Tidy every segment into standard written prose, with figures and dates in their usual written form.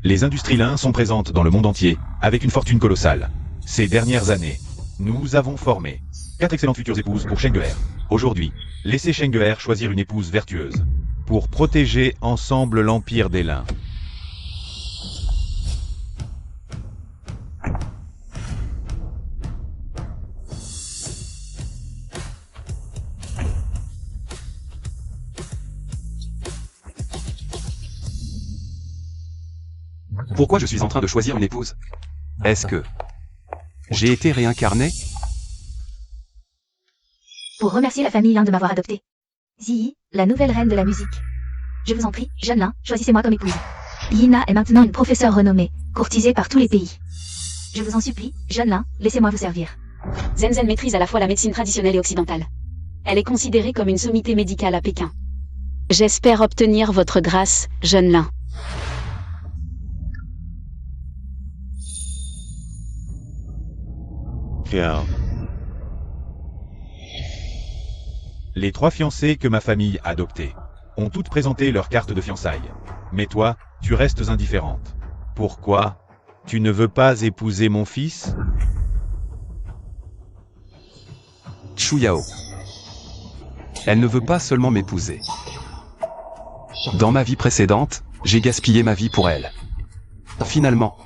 Les industries lin sont présentes dans le monde entier, avec une fortune colossale. Ces dernières années, nous avons formé 4 excellentes futures épouses pour Schengeher. Aujourd'hui, laissez Schengeher choisir une épouse vertueuse, pour protéger ensemble l'empire des lins. Pourquoi je suis en train de choisir une épouse? Est-ce que j'ai été réincarné? Pour remercier la famille Lin de m'avoir adopté. Ziyi, la nouvelle reine de la musique. Je vous en prie, jeune Lin, choisissez-moi comme épouse. Yina est maintenant une professeure renommée, courtisée par tous les pays. Je vous en supplie, jeune Lin, laissez-moi vous servir. Zenzhen maîtrise à la fois la médecine traditionnelle et occidentale. Elle est considérée comme une sommité médicale à Pékin. J'espère obtenir votre grâce, jeune Lin. Les 3 fiancées que ma famille a adoptées ont toutes présenté leur carte de fiançailles. Mais toi, tu restes indifférente. Pourquoi? Tu ne veux pas épouser mon fils? Chu Yao. Elle ne veut pas seulement m'épouser. Dans ma vie précédente, j'ai gaspillé ma vie pour elle. Finalement,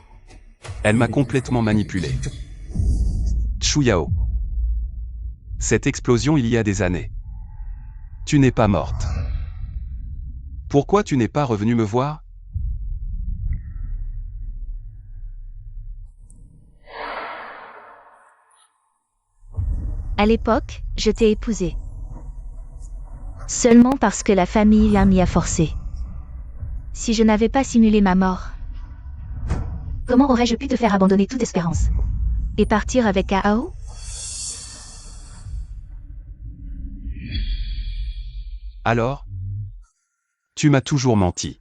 elle m'a complètement manipulé. Chu Yao. Cette explosion il y a des années. Tu n'es pas morte. Pourquoi tu n'es pas revenu me voir? À l'époque, je t'ai épousé. Seulement parce que la famille Lin m'y a forcé. Si je n'avais pas simulé ma mort, comment aurais-je pu te faire abandonner toute espérance? Et partir avec Ao? Alors? Tu m'as toujours menti.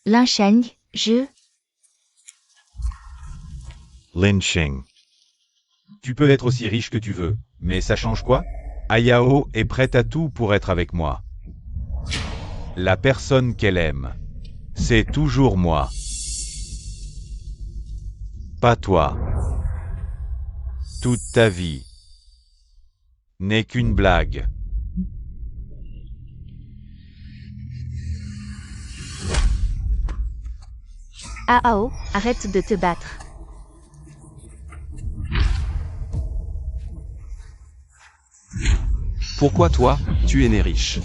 Lin Sheng, Lin Sheng. Tu peux être aussi riche que tu veux, mais ça change quoi? Ayao est prête à tout pour être avec moi. La personne qu'elle aime, c'est toujours moi. Pas toi. Toute ta vie n'est qu'une blague. Ao, arrête de te battre. Pourquoi toi, tu es né riche?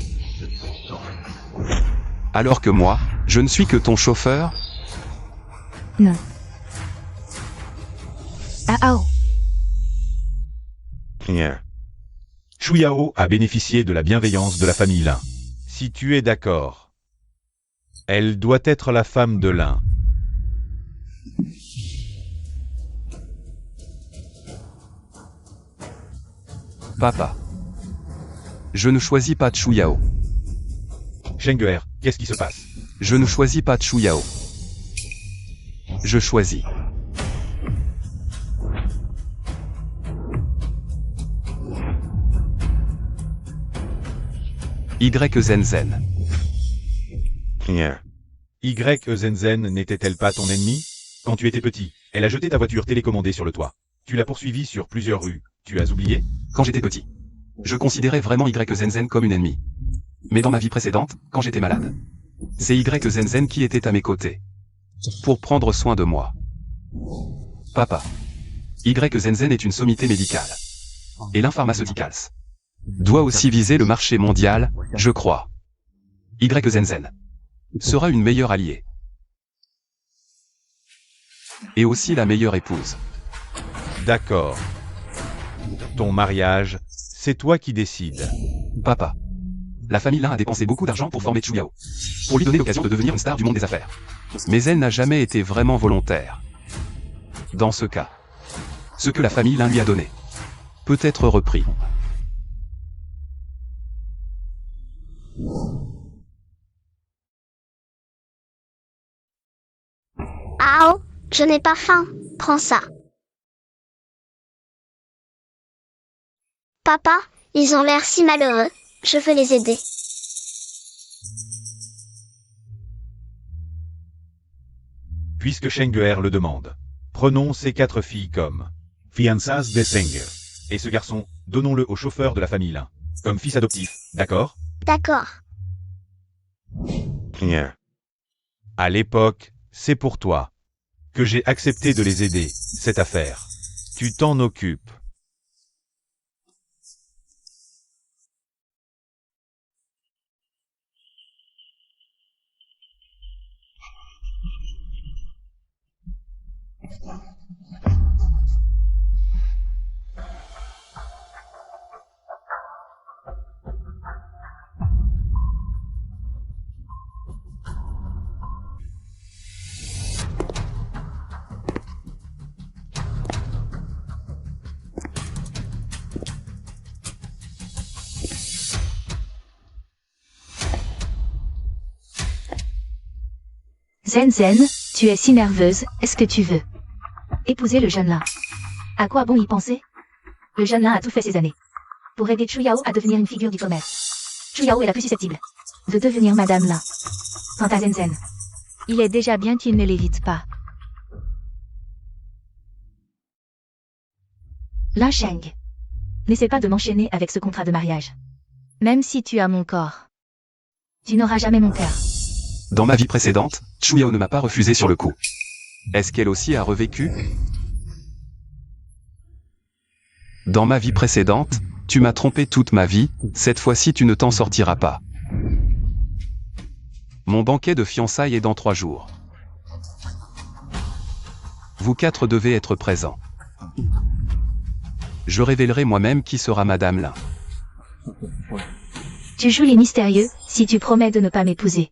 Alors que moi, je ne suis que ton chauffeur? Non. Ao. Chu Yao a bénéficié de la bienveillance de la famille Lin. Si tu es d'accord, elle doit être la femme de Lin. Papa. Je ne choisis pas Chu Yao. Schengeher, qu'est-ce qui se passe? Je ne choisis pas Chu Yao. Je choisis. Y Zenzhen. Y Zenzhen n'était-elle pas ton ennemi? Quand tu étais petit, elle a jeté ta voiture télécommandée sur le toit. Tu l'as poursuivie sur plusieurs rues. Tu as oublié? Quand j'étais petit, je considérais vraiment Y Zenzhen comme une ennemie. Mais dans ma vie précédente, quand j'étais malade, c'est Y Zenzhen qui était à mes côtés. Pour prendre soin de moi. Papa. Y Zenzhen est une sommité médicale. Et Lin Pharmaceuticals doit aussi viser le marché mondial, je crois. Y Zenzhen sera une meilleure alliée. Et aussi la meilleure épouse. D'accord. Ton mariage, c'est toi qui décides. Papa. La famille Lin a dépensé beaucoup d'argent pour former Chu Yao. Pour lui donner l'occasion de devenir une star du monde des affaires. Mais elle n'a jamais été vraiment volontaire. Dans ce cas, ce que la famille Lin lui a donné peut être repris. Ao, je n'ai pas faim. Prends ça. Papa, ils ont l'air si malheureux. Je veux les aider. puisque Schengeer le demande. Prenons ces 4 filles comme fianças de Schengeer. Et ce garçon, donnons-le au chauffeur de la famille Lin, comme fils adoptif, d'accord? D'accord. À l'époque, c'est pour toi que j'ai accepté de les aider, cette affaire. Tu t'en occupes. Zen Zen, tu es si nerveuse, est-ce que tu veux épouser le jeune Lin? À quoi bon y penser? Le jeune Lin a tout fait ces années pour aider Chuyao à devenir une figure du commerce. Chuyao est la plus susceptible de devenir Madame Lin. Quant à Zen Zen, il est déjà bien qu'il ne l'évite pas. Lin Sheng, n'essaie pas de m'enchaîner avec ce contrat de mariage. Même si tu as mon corps, tu n'auras jamais mon cœur. Dans ma vie précédente, Chuyao ne m'a pas refusé sur le coup. Est-ce qu'elle aussi a revécu? Dans ma vie précédente, tu m'as trompé toute ma vie, cette fois-ci tu ne t'en sortiras pas. Mon banquet de fiançailles est dans 3 jours. Vous 4 devez être présents. Je révélerai moi-même qui sera Madame Lin. Tu joues les mystérieux, si tu promets de ne pas m'épouser.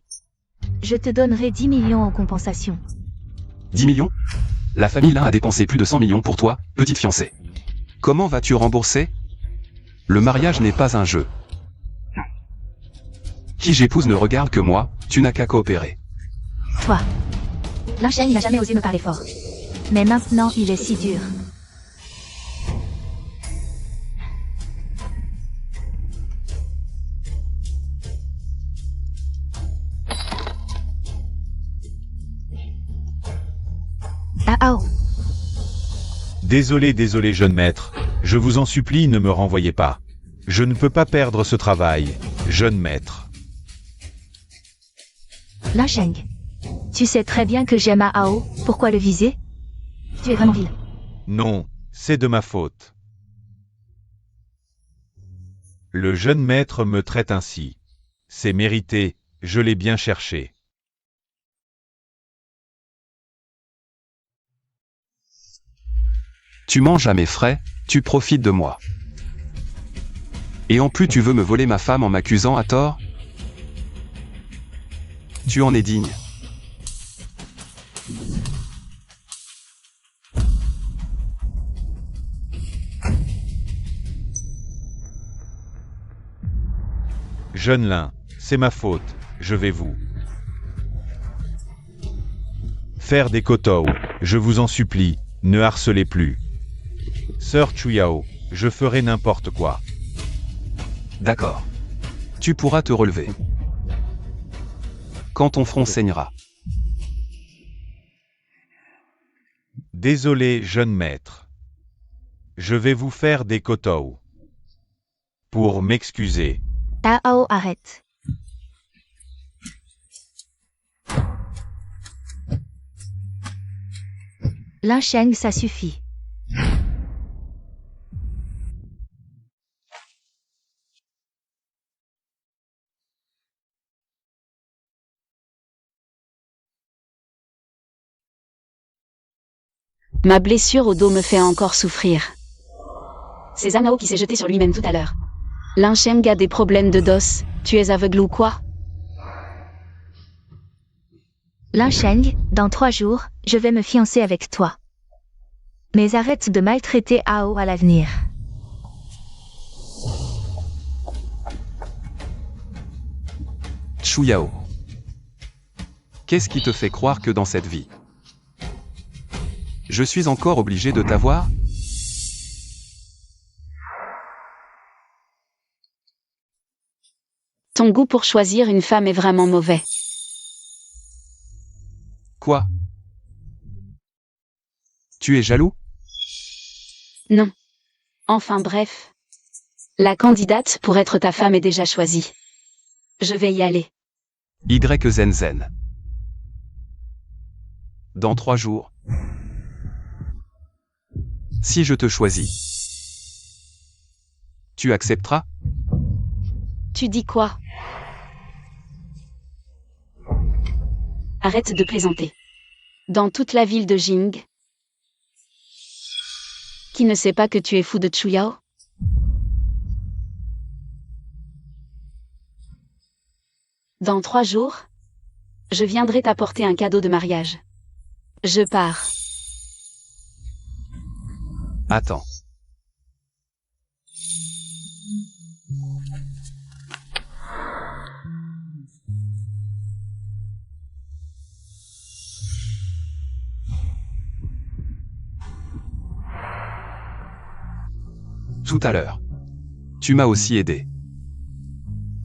Je te donnerai 10 millions en compensation. 10 millions? La famille Lin a dépensé plus de 100 millions pour toi, petite fiancée. Comment vas-tu rembourser? Le mariage n'est pas un jeu. Qui j'épouse ne regarde que moi, tu n'as qu'à coopérer. Toi. Lin Sheng n'a jamais osé me parler fort. Mais maintenant il est si dur. Ah oh. Désolé, désolé, jeune maître. Je vous en supplie, ne me renvoyez pas. Je ne peux pas perdre ce travail, jeune maître. Lin Sheng. Tu sais très bien que j'aime Ao, pourquoi le viser? Tu es vraiment vil. Non, c'est de ma faute. Le jeune maître me traite ainsi. C'est mérité, je l'ai bien cherché. Tu manges à mes frais, tu profites de moi. Et en plus tu veux me voler ma femme en m'accusant à tort? Tu en es digne. Jeune Lin, c'est ma faute, je vais vous faire des kotou, je vous en supplie, ne harcelez plus. Sœur Chuyao, je ferai n'importe quoi. D'accord. Tu pourras te relever. Quand ton front saignera. Désolé, jeune maître. Je vais vous faire des kotou. Pour m'excuser. Ao, arrête. Lin Sheng, ça suffit. Ma blessure au dos me fait encore souffrir. C'est Zanao qui s'est jeté sur lui-même tout à l'heure. Lin Sheng a des problèmes de dos, tu es aveugle ou quoi? Lin Sheng, dans 3 jours, je vais me fiancer avec toi. Mais arrête de maltraiter Ao à l'avenir. Chuyao. Qu'est-ce qui te fait croire que dans cette vie, je suis encore obligé de t'avoir? Ton goût pour choisir une femme est vraiment mauvais. Quoi? Tu es jaloux? Non. Enfin bref. La candidate pour être ta femme est déjà choisie. Je vais y aller. Y Zen Zen. Dans 3 jours. Si je te choisis, tu accepteras? Tu dis quoi? Arrête de plaisanter. Dans toute la ville de Jing, qui ne sait pas que tu es fou de Chuyao? Dans 3 jours, je viendrai t'apporter un cadeau de mariage. Je pars. Attends. Tout à l'heure. Tu m'as aussi aidé.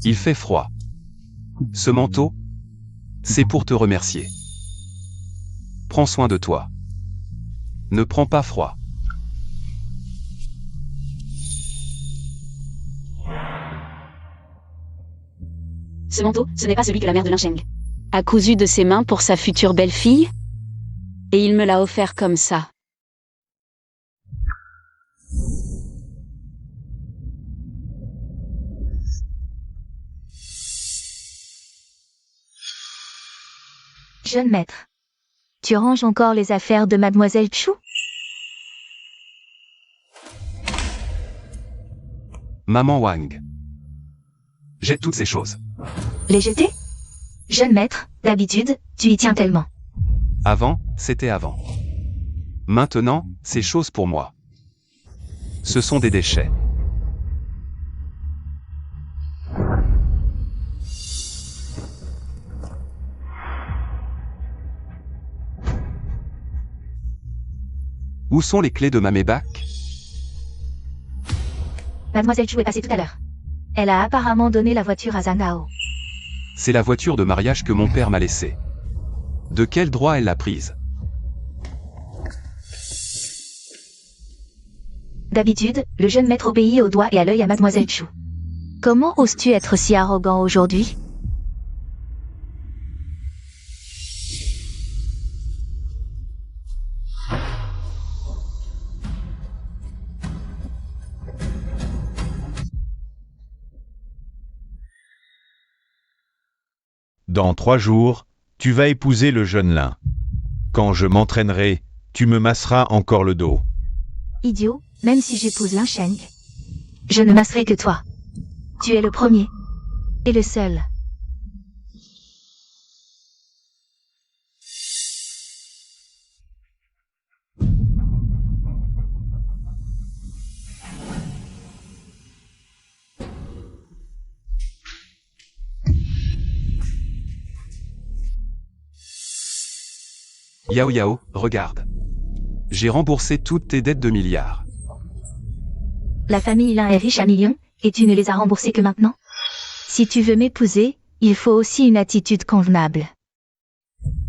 Il fait froid. Ce manteau, c'est pour te remercier. Prends soin de toi. Ne prends pas froid. Ce manteau, ce n'est pas celui que la mère de Lin Sheng a cousu de ses mains pour sa future belle-fille? Et il me l'a offert comme ça. Jeune maître. Tu ranges encore les affaires de mademoiselle Chu? Maman Wang. Jette toutes ces choses. Les jeter? Jeune maître, d'habitude, tu y tiens tellement. Avant, c'était avant. Maintenant, c'est chose pour moi. Ce sont des déchets. Où sont les clés de ma Maybach? Mademoiselle Chu est passée tout à l'heure. Elle a apparemment donné la voiture à Zhang Hao. C'est la voiture de mariage que mon père m'a laissée. De quel droit elle l'a prise? D'habitude, le jeune maître obéit au doigt et à l'œil à mademoiselle Chu. Comment oses-tu être si arrogant aujourd'hui? Dans 3 jours, tu vas épouser le jeune Lin. Quand je m'entraînerai, tu me masseras encore le dos. Idiot, même si j'épouse Lin Sheng, je ne masserai que toi. Tu es le premier. Et le seul. Yao Yao, regarde. J'ai remboursé toutes tes dettes de milliards. La famille Lin est riche à millions, et tu ne les as remboursés que maintenant? Si tu veux m'épouser, il faut aussi une attitude convenable.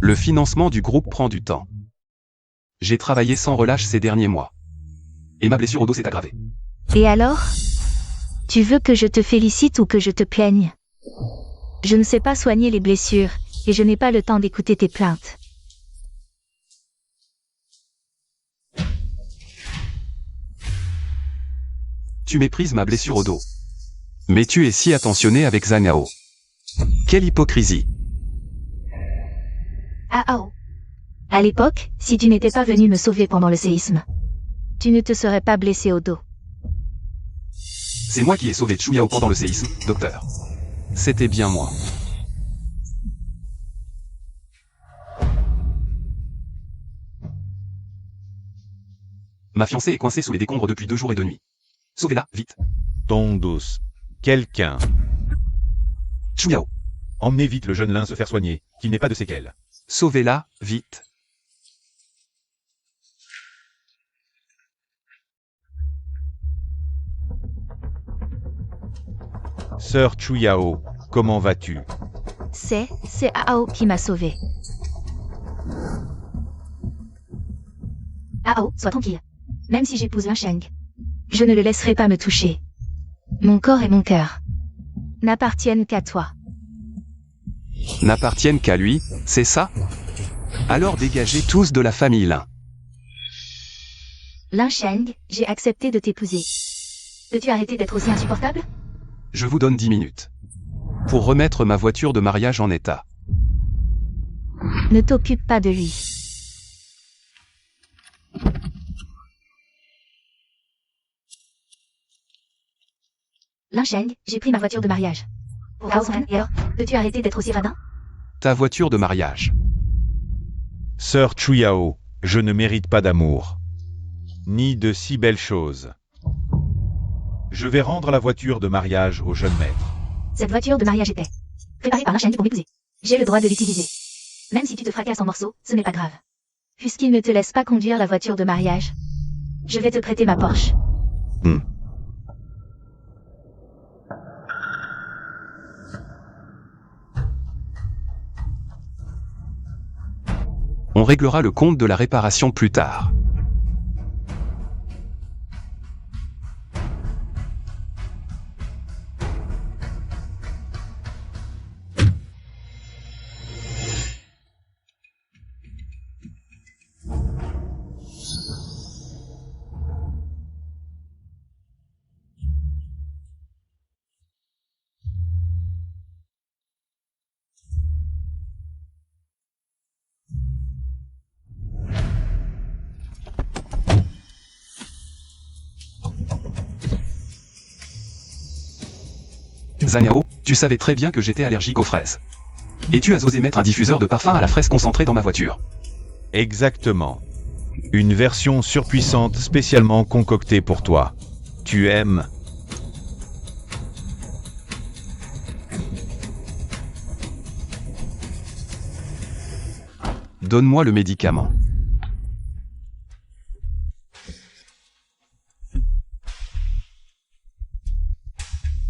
Le financement du groupe prend du temps. J'ai travaillé sans relâche ces derniers mois. Et ma blessure au dos s'est aggravée. Et alors? Tu veux que je te félicite ou que je te plaigne? Je ne sais pas soigner les blessures, et je n'ai pas le temps d'écouter tes plaintes. Tu méprises ma blessure au dos. Mais tu es si attentionné avec Zhang Hao. Quelle hypocrisie. Ah oh. À l'époque, si tu n'étais pas venu me sauver pendant le séisme, tu ne te serais pas blessé au dos. C'est moi qui ai sauvé Chu Yao pendant le séisme, docteur. C'était bien moi. Ma fiancée est coincée sous les décombres depuis 2 jours et 2 nuits. Sauvez-la, vite. Ton douce. Quelqu'un. Chu Yao. Emmenez vite le jeune Lin se faire soigner, qu'il n'ait pas de séquelles. Sauvez-la, vite. Sœur Chu Yao, comment vas-tu? C'est Ao qui m'a sauvé. Ao, sois tranquille. Même si j'épouse Lin Sheng, je ne le laisserai pas me toucher. Mon corps et mon cœur n'appartiennent qu'à toi. N'appartiennent qu'à lui, c'est ça? Alors dégagez tous de la famille Lin. Lin Sheng, j'ai accepté de t'épouser. Peux-tu arrêter d'être aussi insupportable? Je vous donne 10 minutes. Pour remettre ma voiture de mariage en état. Ne t'occupe pas de lui. Lin Sheng, j'ai pris ma voiture de mariage. Pour Gao Zongren, et alors, peux-tu arrêter d'être aussi radin? Ta voiture de mariage. Sœur Chuyao, je ne mérite pas d'amour. Ni de si belles choses. Je vais rendre la voiture de mariage au jeune maître. Cette voiture de mariage était préparée par Lin Sheng pour m'épouser. J'ai le droit de l'utiliser. Même si tu te fracasses en morceaux, ce n'est pas grave. Puisqu'il ne te laisse pas conduire la voiture de mariage, je vais te prêter ma Porsche. On réglera le compte de la réparation plus tard. Zanyao, tu savais très bien que j'étais allergique aux fraises. Et tu as osé mettre un diffuseur de parfum à la fraise concentrée dans ma voiture. Exactement. Une version surpuissante spécialement concoctée pour toi. Tu aimes? Donne-moi le médicament.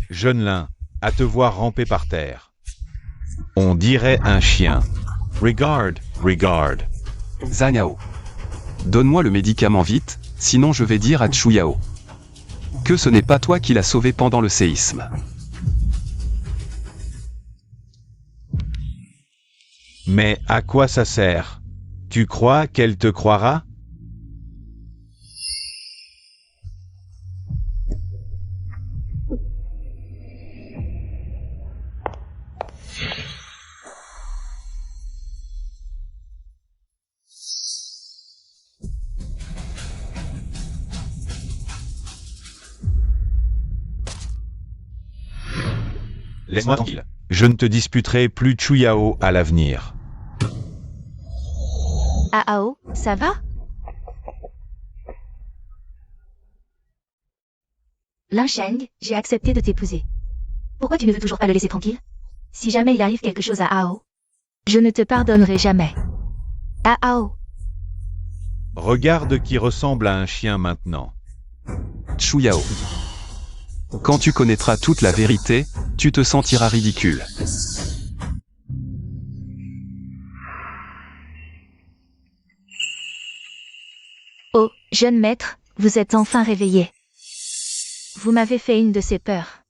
Jeune Lin, à te voir ramper par terre. On dirait un chien. Regarde, regarde. Zanyao. Donne-moi le médicament vite, sinon je vais dire à Chuyao que ce n'est pas toi qui l'as sauvé pendant le séisme. Mais à quoi ça sert? Tu crois qu'elle te croira? Laisse-moi tranquille. Je ne te disputerai plus Chuyao à l'avenir. Ao, ça va? Lin Sheng, j'ai accepté de t'épouser. Pourquoi tu ne veux toujours pas le laisser tranquille? Si jamais il arrive quelque chose à Ao, je ne te pardonnerai jamais. Ao. Regarde qui ressemble à un chien maintenant. Chuyao. Quand tu connaîtras toute la vérité, tu te sentiras ridicule. Oh, jeune maître, vous êtes enfin réveillé. Vous m'avez fait une de ces peurs.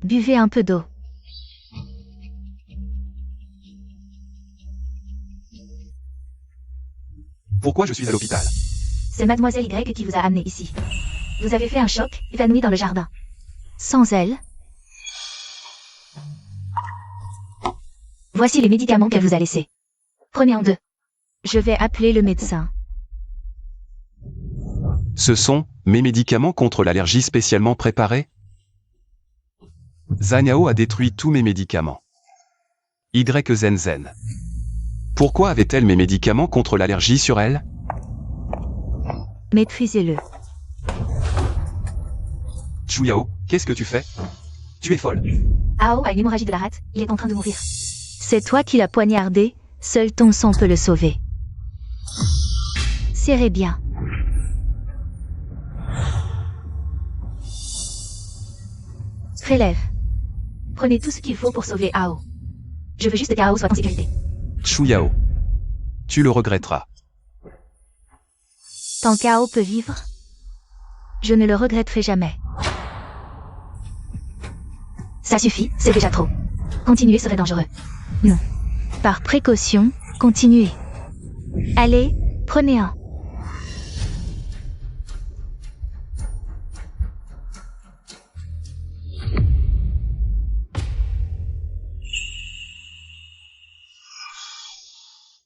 Buvez un peu d'eau. Pourquoi je suis à l'hôpital? C'est Mademoiselle Y qui vous a amené ici. Vous avez fait un choc, évanoui dans le jardin. Sans elle. Voici les médicaments qu'elle vous a laissés. Prenez en deux. Je vais appeler le médecin. Ce sont mes médicaments contre l'allergie spécialement préparés? Zanyao a détruit tous mes médicaments. Zen. Pourquoi avait-elle mes médicaments contre l'allergie sur elle? Maîtrisez-le. Chuyao, qu'est-ce que tu fais? Tu es folle. Ao a une hémorragie de la rate, il est en train de mourir. C'est toi qui l'as poignardé, seul ton sang peut le sauver. Serrez bien. Relève. Prenez tout ce qu'il faut pour sauver Ao. Je veux juste qu'Ao soit en sécurité. Chuyao. Tu le regretteras. Tant Kao peut vivre, je ne le regretterai jamais. Ça suffit, c'est déjà trop. Continuer serait dangereux. Non. Par précaution, continuez. Allez, prenez un.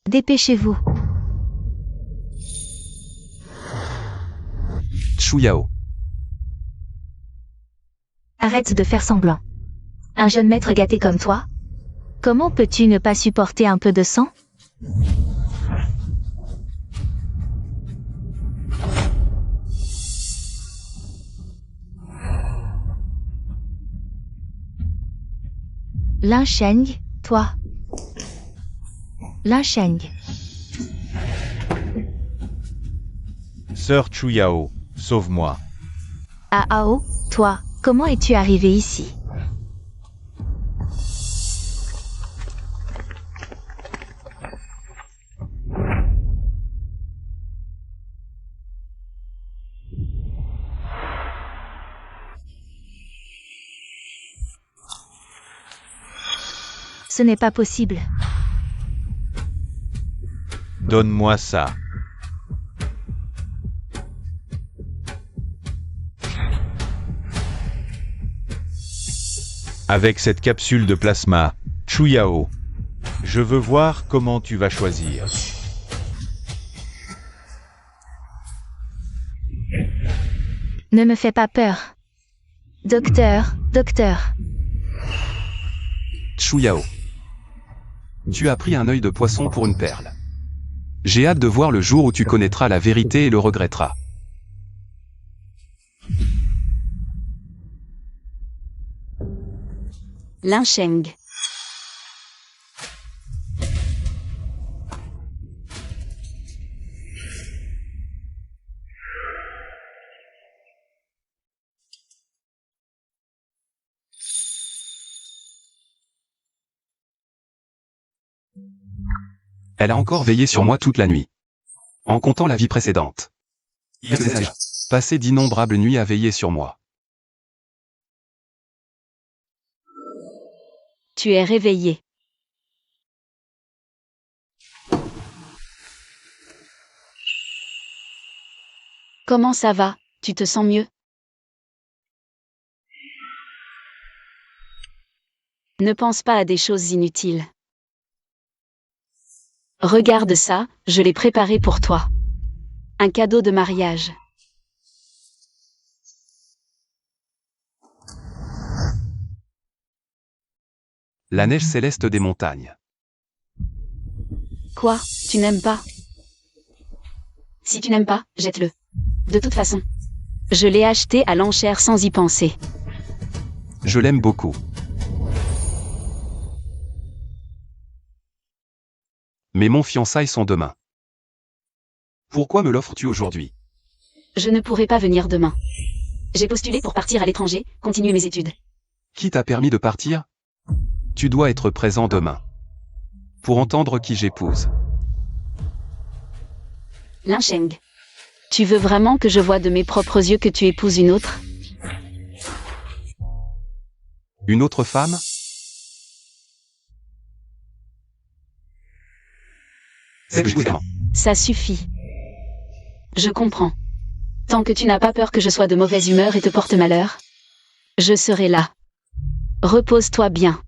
Dépêchez-vous. Chuyao. Arrête de faire semblant. Un jeune maître gâté comme toi? Comment peux-tu ne pas supporter un peu de sang? Lin Sheng, toi. Lin Sheng. Sœur Chuyao, sauve-moi. Ah Ao, toi, comment es-tu arrivé ici? Ce n'est pas possible. Donne-moi ça. Avec cette capsule de plasma, Chuyao, je veux voir comment tu vas choisir. Ne me fais pas peur. Docteur, docteur. Chuyao. Tu as pris un œil de poisson pour une perle. J'ai hâte de voir le jour où tu connaîtras la vérité et le regretteras. Lin Sheng. Elle a encore veillé sur moi toute la nuit. En comptant la vie précédente. Il a passé d'innombrables nuits à veiller sur moi. Tu es réveillé. Comment ça va? Tu te sens mieux? Ne pense pas à des choses inutiles. Regarde ça, je l'ai préparé pour toi. Un cadeau de mariage. La neige céleste des montagnes. Quoi? Tu n'aimes pas? Si tu n'aimes pas, jette-le. De toute façon. Je l'ai acheté à l'enchère sans y penser. Je l'aime beaucoup. Mais mon fiançailles sont demain. Pourquoi me l'offres-tu aujourd'hui? Je ne pourrai pas venir demain. J'ai postulé pour partir à l'étranger, continuer mes études. Qui t'a permis de partir? Tu dois être présent demain. Pour entendre qui j'épouse. Lin Sheng. Tu veux vraiment que je voie de mes propres yeux que tu épouses une autre? Une autre femme? Ça suffit. Je comprends. Tant que tu n'as pas peur que je sois de mauvaise humeur et te porte malheur, je serai là. Repose-toi bien.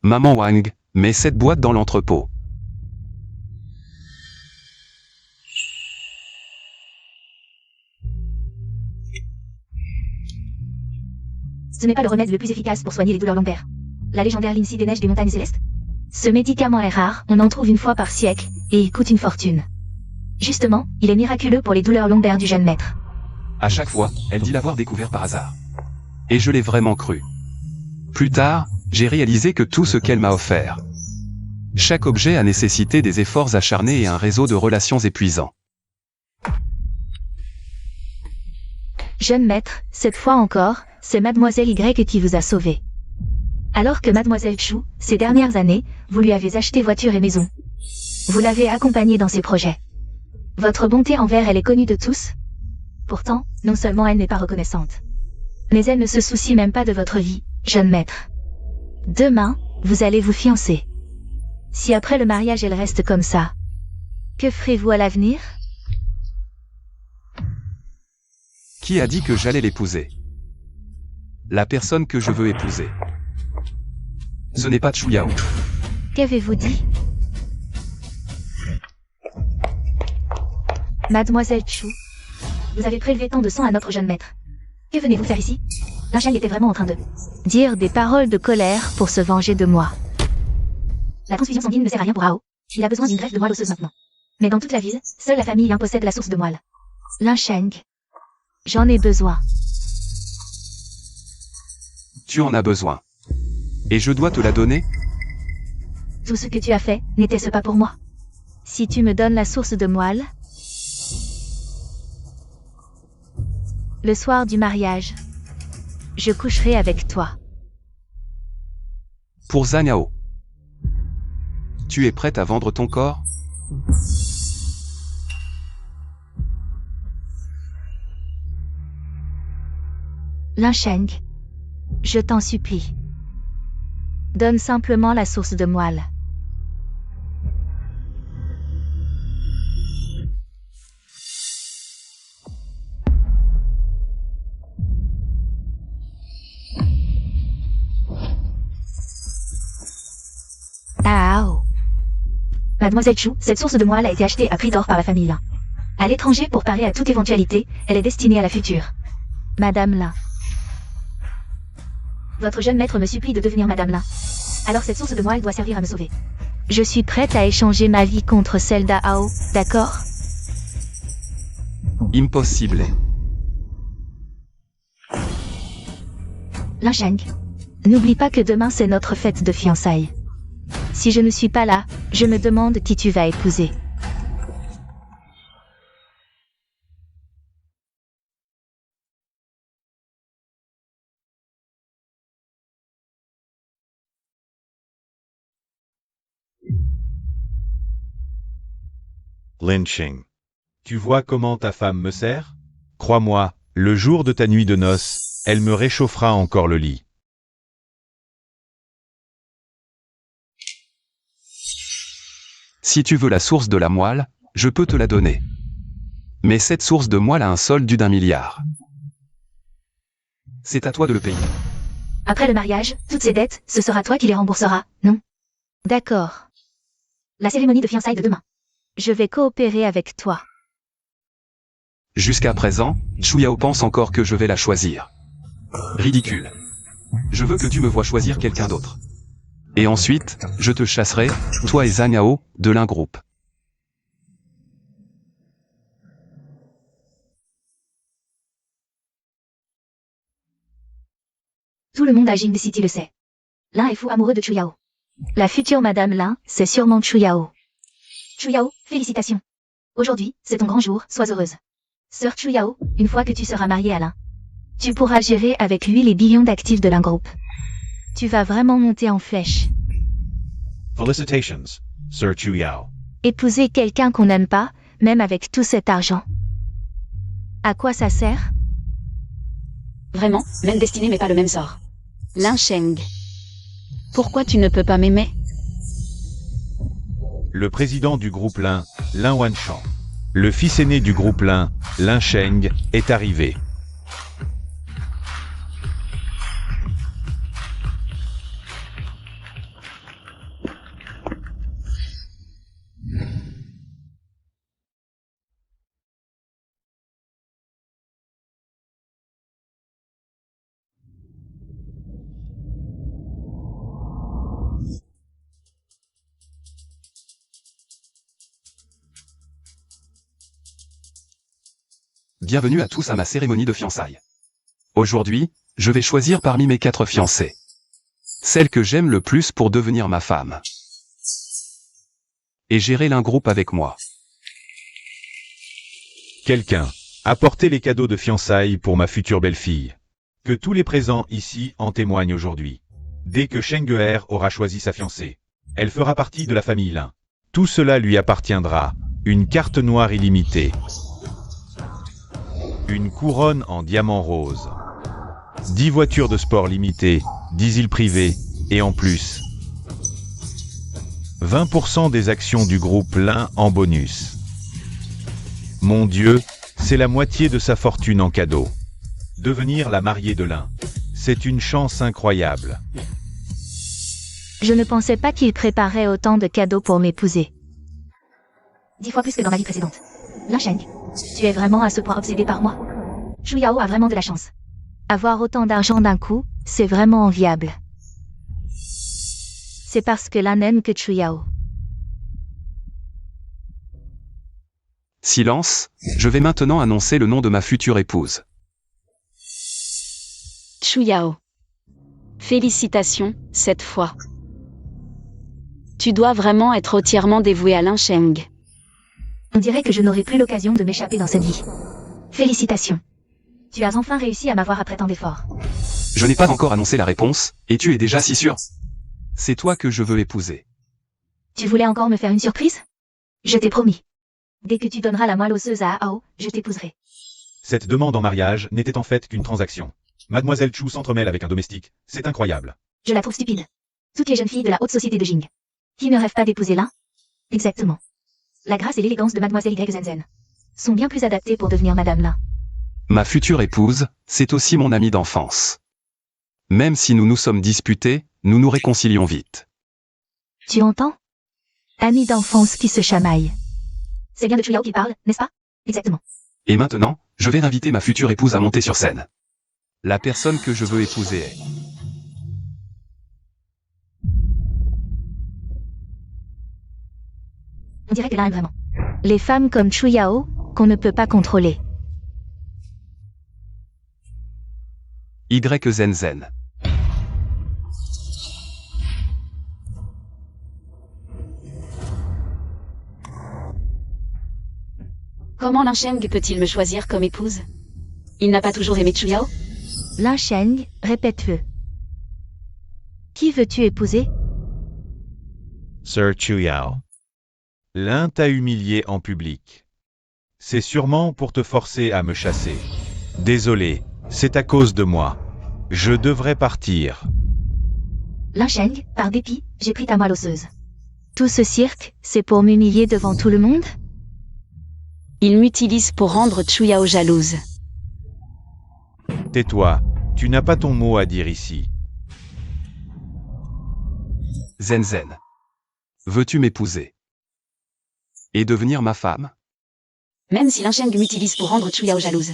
Maman Wang, mets cette boîte dans l'entrepôt. Ce n'est pas le remède le plus efficace pour soigner les douleurs lombaires. La légendaire linseed des neiges des montagnes célestes? Ce médicament est rare, on en trouve une fois par siècle, et il coûte une fortune. Justement, il est miraculeux pour les douleurs lombaires du jeune maître. À chaque fois, elle dit l'avoir découvert par hasard. Et je l'ai vraiment cru. Plus tard, j'ai réalisé que tout ce qu'elle m'a offert. Chaque objet a nécessité des efforts acharnés et un réseau de relations épuisants. Jeune maître, cette fois encore, c'est Mademoiselle Y qui vous a sauvé. Alors que Mademoiselle Chou, ces dernières années, vous lui avez acheté voiture et maison. Vous l'avez accompagnée dans ses projets. Votre bonté envers elle est connue de tous. Pourtant, non seulement elle n'est pas reconnaissante, mais elle ne se soucie même pas de votre vie, jeune maître. Demain, vous allez vous fiancer. Si après le mariage elle reste comme ça, que ferez-vous à l'avenir? Qui a dit que j'allais l'épouser? La personne que je veux épouser. Ce n'est pas Chu Yao. Qu'avez-vous dit? Mademoiselle Chou, vous avez prélevé tant de sang à notre jeune maître. Que venez-vous faire ici? Lin Sheng était vraiment en train de dire des paroles de colère pour se venger de moi. La transfusion sanguine ne sert à rien pour Hao. Il a besoin d'une greffe de moelle osseuse maintenant. Mais dans toute la ville, seule la famille Lin possède la source de moelle. Lin Sheng, j'en ai besoin. Tu en as besoin. Et je dois te la donner? Tout ce que tu as fait, n'était-ce pas pour moi? Si tu me donnes la source de moelle, le soir du mariage, je coucherai avec toi. Pour Zhang Yao. Tu es prête à vendre ton corps? Lin Sheng, je t'en supplie. Donne simplement la source de moelle. Ah oh. Mademoiselle Chou, cette source de moelle a été achetée à prix d'or par la famille Lin. À l'étranger pour parer à toute éventualité, elle est destinée à la future Madame Lin. Votre jeune maître me supplie de devenir Madame Lin. Alors cette source de moelle doit servir à me sauver. Je suis prête à échanger ma vie contre celle d'Ao, d'accord? Impossible. Lin Sheng, n'oublie pas que demain c'est notre fête de fiançailles. Si je ne suis pas là, je me demande qui tu vas épouser. Lin Sheng. Tu vois comment ta femme me sert? Crois-moi, le jour de ta nuit de noces, elle me réchauffera encore le lit. Si tu veux la source de la moelle, je peux te la donner. Mais cette source de moelle a un solde d'1 milliard. C'est à toi de le payer. Après le mariage, toutes ces dettes, ce sera toi qui les rembourseras, non? D'accord. La cérémonie de fiançailles de demain. Je vais coopérer avec toi. Jusqu'à présent, Chu Yao pense encore que je vais la choisir. Ridicule. Je veux que tu me vois choisir quelqu'un d'autre. Et ensuite, je te chasserai, toi et Zhang Yao, de l'un groupe. Tout le monde à Jing City le sait. Lin est fou amoureux de Chu Yao. La future Madame Lin, c'est sûrement Chu Yao. Chu Yao, félicitations. Aujourd'hui, c'est ton grand jour, sois heureuse. Sœur Chu Yao, une fois que tu seras mariée à Lin, tu pourras gérer avec lui les billions d'actifs de l'un groupe. Tu vas vraiment monter en flèche. Felicitations, Sir Chu Yao. Épouser quelqu'un qu'on n'aime pas, même avec tout cet argent. À quoi ça sert? Vraiment, même destinée mais pas le même sort. Lin Sheng. Pourquoi tu ne peux pas m'aimer? Le président du groupe Lin, Lin Wanshan. Le fils aîné du groupe Lin, Lin Sheng, est arrivé. Bienvenue à tous à ma cérémonie de fiançailles. Aujourd'hui, je vais choisir parmi mes 4 fiancées celle que j'aime le plus pour devenir ma femme. Et gérer l'un groupe avec moi. Quelqu'un Apportez les cadeaux de fiançailles pour ma future belle-fille. Que tous les présents ici en témoignent aujourd'hui. Dès que Schengeer aura choisi sa fiancée, elle fera partie de la famille Lin. Tout cela lui appartiendra. Une carte noire illimitée. Une couronne en diamant rose. 10 voitures de sport limitées, 10 îles privées, et en plus, 20% des actions du groupe Lin en bonus. Mon Dieu, c'est la moitié de sa fortune en cadeau. Devenir la mariée de Lin, c'est une chance incroyable. Je ne pensais pas qu'il préparait autant de cadeaux pour m'épouser. 10 fois plus que dans ma vie précédente. Lin Sheng, tu es vraiment à ce point obsédé par moi. Shu Yao a vraiment de la chance. Avoir autant d'argent d'un coup, c'est vraiment enviable. C'est parce que Lin n'aime que Shu Yao. Silence, je vais maintenant annoncer le nom de ma future épouse. Shu Yao. Félicitations, cette fois. Tu dois vraiment être entièrement dévoué à Lin Sheng. On dirait que je n'aurai plus l'occasion de m'échapper dans cette vie. Félicitations. Tu as enfin réussi à m'avoir après tant d'efforts. Je n'ai pas encore annoncé la réponse, et tu es déjà si sûr. C'est toi que je veux épouser. Tu voulais encore me faire une surprise? Je t'ai promis. Dès que tu donneras la moelle osseuse à Ao, je t'épouserai. Cette demande en mariage n'était en fait qu'une transaction. Mademoiselle Chu s'entremêle avec un domestique, c'est incroyable. Je la trouve stupide. Toutes les jeunes filles de la haute société de Jing. Qui ne rêvent pas d'épouser Lin? Exactement. La grâce et l'élégance de Mademoiselle Y Zenzen sont bien plus adaptées pour devenir Madame Lin. Ma future épouse, c'est aussi mon amie d'enfance. Même si nous nous sommes disputés, nous nous réconcilions vite. Tu entends? Amis d'enfance qui se chamaillent. C'est bien de Shu Yao qui parle, n'est-ce pas? Exactement. Et maintenant, je vais inviter ma future épouse à monter sur scène. La personne que je veux épouser est... On dirait que Lin aime vraiment les femmes comme Shu Yao, qu'on ne peut pas contrôler. Y Zenzen. Comment Lin Sheng peut-il me choisir comme épouse? Il n'a pas toujours aimé Shu Yao? Lin Sheng, répète-le. Qui veux-tu épouser? Sir Chu Yao. Lin t'a humilié en public. C'est sûrement pour te forcer à me chasser. Désolé, c'est à cause de moi. Je devrais partir. Lin Sheng, par dépit, j'ai pris ta moelle osseuse. Tout ce cirque, c'est pour m'humilier devant tout le monde? Il m'utilise pour rendre Shu Yao jalouse. Tais-toi, tu n'as pas ton mot à dire ici. Zenzen. Veux-tu m'épouser? Et devenir ma femme? Même si Lin Sheng m'utilise pour rendre Shu Yao jalouse.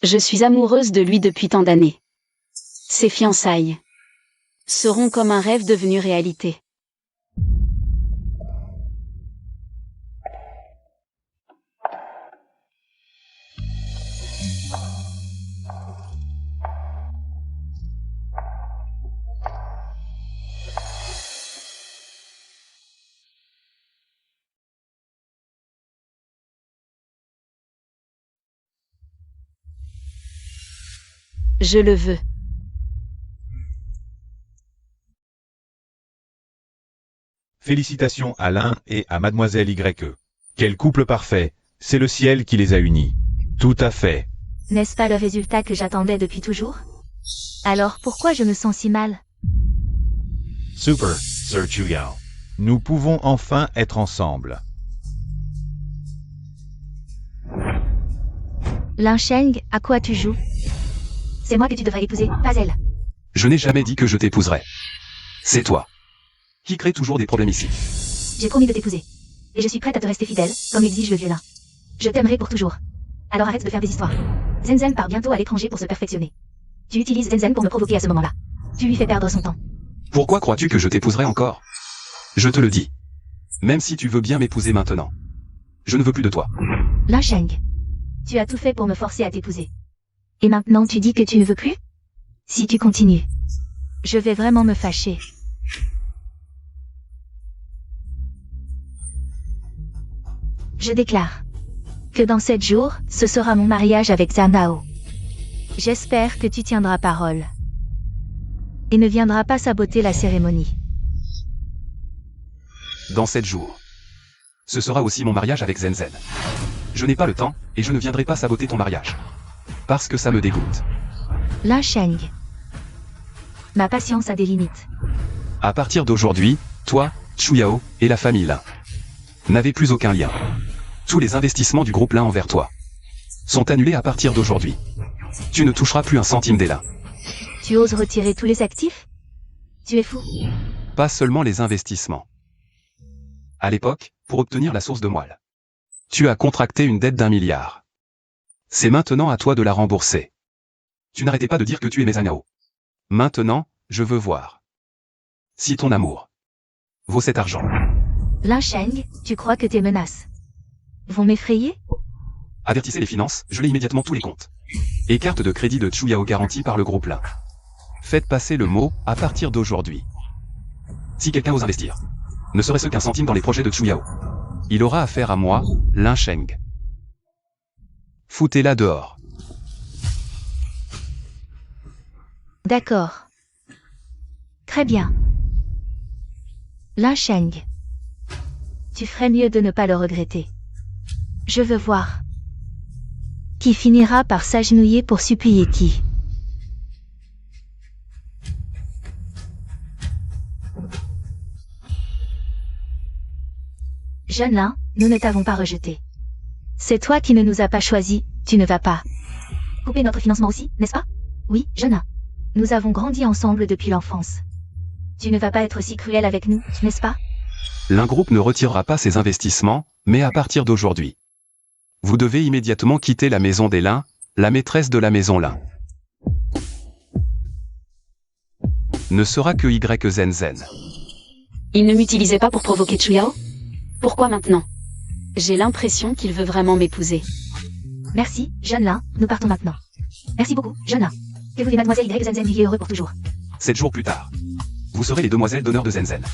Je suis amoureuse de lui depuis tant d'années. Ses fiançailles seront comme un rêve devenu réalité. Je le veux. Félicitations à Lin et à Mademoiselle YE. Quel couple parfait, c'est le ciel qui les a unis. Tout à fait. N'est-ce pas le résultat que j'attendais depuis toujours? Alors pourquoi je me sens si mal? Super, Sir Chu Yao. Nous pouvons enfin être ensemble. Lin Sheng, à quoi tu joues? C'est moi que tu devrais épouser, pas elle. Je n'ai jamais dit que je t'épouserais. C'est toi. Qui crée toujours des problèmes ici. J'ai promis de t'épouser. Et je suis prête à te rester fidèle, comme l'exige le vieux Lin. Je t'aimerai pour toujours. Alors arrête de faire des histoires. Zenzen part bientôt à l'étranger pour se perfectionner. Tu utilises Zenzen pour me provoquer à ce moment-là. Tu lui fais perdre son temps. Pourquoi crois-tu que je t'épouserai encore? Je te le dis. Même si tu veux bien m'épouser maintenant. Je ne veux plus de toi. Lin Sheng, tu as tout fait pour me forcer à t'épouser. Et maintenant tu dis que tu ne veux plus? Si tu continues, je vais vraiment me fâcher. Je déclare. que dans 7 jours, ce sera mon mariage avec Zhang Hao. J'espère que tu tiendras parole. Et ne viendras pas saboter la cérémonie. Dans 7 jours. Ce sera aussi mon mariage avec Zenzen. Je n'ai pas le temps, et je ne viendrai pas saboter ton mariage. Parce que ça me dégoûte. Lin Sheng. Ma patience a des limites. À partir d'aujourd'hui, toi, Chu Yao, et la famille Lin n'avez plus aucun lien. Tous les investissements du groupe Lin envers toi sont annulés à partir d'aujourd'hui. Tu ne toucheras plus un centime des Lin. Tu oses retirer tous les actifs? Tu es fou. Pas seulement les investissements. À l'époque, pour obtenir la source de moelle, tu as contracté une dette d'1 milliard. C'est maintenant à toi de la rembourser. Tu n'arrêtais pas de dire que tu aimais Zhang Hao. Maintenant, je veux voir si ton amour vaut cet argent. Lin Sheng, tu crois que tes menaces vont m'effrayer? Avertissez les finances, gelez immédiatement tous les comptes. Et carte de crédit de Chu Yao garantie par le groupe Lin. Faites passer le mot, à partir d'aujourd'hui. Si quelqu'un ose investir, ne serait-ce qu'un centime dans les projets de Chu Yao, il aura affaire à moi, Lin Sheng. Foutez-la dehors. D'accord. Très bien. Lin Sheng. Tu ferais mieux de ne pas le regretter. Je veux voir. Qui finira par s'agenouiller pour supplier qui? Jeune Lin, nous ne t'avons pas rejeté. C'est toi qui ne nous as pas choisis, tu ne vas pas couper notre financement aussi, n'est-ce pas? Oui, jeune Lin. Nous avons grandi ensemble depuis l'enfance. Tu ne vas pas être si cruel avec nous, n'est-ce pas? L'un groupe ne retirera pas ses investissements, mais à partir d'aujourd'hui, vous devez immédiatement quitter la maison des Lin, la maîtresse de la maison Lin ne sera que Y Zenzen. Il ne m'utilisait pas pour provoquer Chu Yao? Pourquoi maintenant? J'ai l'impression qu'il veut vraiment m'épouser. Merci, jeune Lin, nous partons maintenant. Merci beaucoup, jeune Lin. Que vous et mademoiselle Y Zenzen viviez heureux pour toujours. 7 jours plus tard, vous serez les demoiselles d'honneur de Zenzen.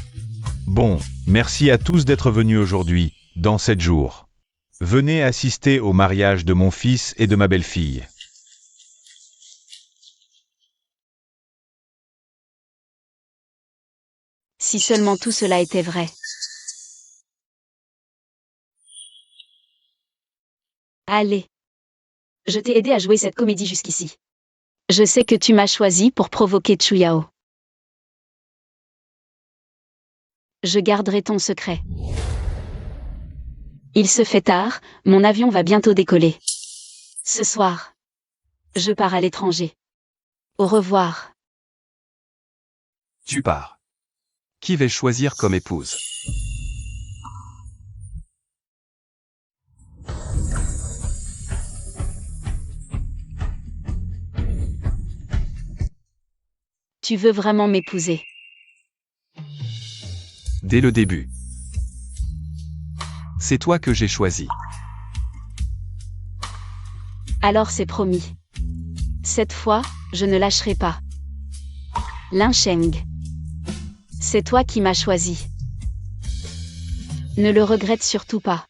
Bon, merci à tous d'être venus aujourd'hui, dans 7 jours. Venez assister au mariage de mon fils et de ma belle-fille. Si seulement tout cela était vrai. Allez. Je t'ai aidé à jouer cette comédie jusqu'ici. Je sais que tu m'as choisi pour provoquer Chu Yao. Je garderai ton secret. Il se fait tard, mon avion va bientôt décoller. Ce soir, je pars à l'étranger. Au revoir. Tu pars. Qui vais-je choisir comme épouse? Tu veux vraiment m'épouser? Dès le début. C'est toi que j'ai choisi. Alors c'est promis. Cette fois, je ne lâcherai pas. Lin Sheng. C'est toi qui m'as choisi. Ne le regrette surtout pas.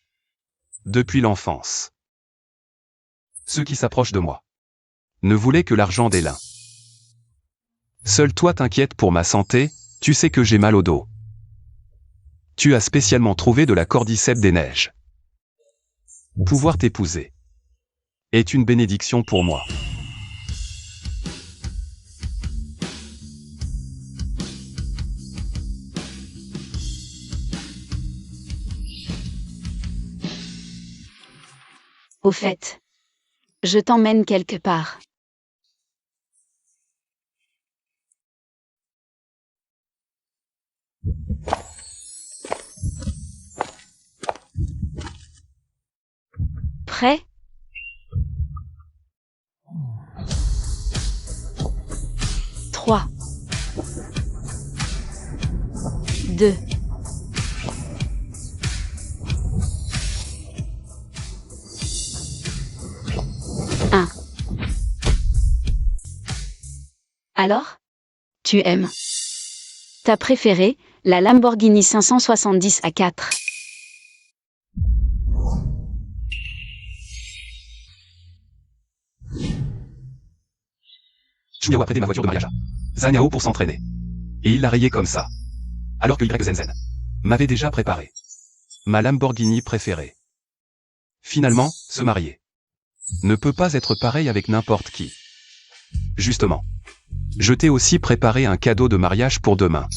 Depuis l'enfance. Ceux qui s'approchent de moi ne voulaient que l'argent des Lin. Seul toi t'inquiètes pour ma santé, tu sais que j'ai mal au dos. Tu as spécialement trouvé de la cordyceps des neiges. Pouvoir t'épouser est une bénédiction pour moi. Au fait, je t'emmène quelque part. Prêt? Trois. 2. Alors? Tu aimes? Ta préférée, la Lamborghini 570 A4. Chuyao a prêté ma voiture de mariage à Zhang Yao pour s'entraîner. Et il l'a rayé comme ça. Alors que Y Zenzen m'avait déjà préparé ma Lamborghini préférée. Finalement, se marier ne peut pas être pareil avec n'importe qui. Justement, je t'ai aussi préparé un cadeau de mariage pour demain.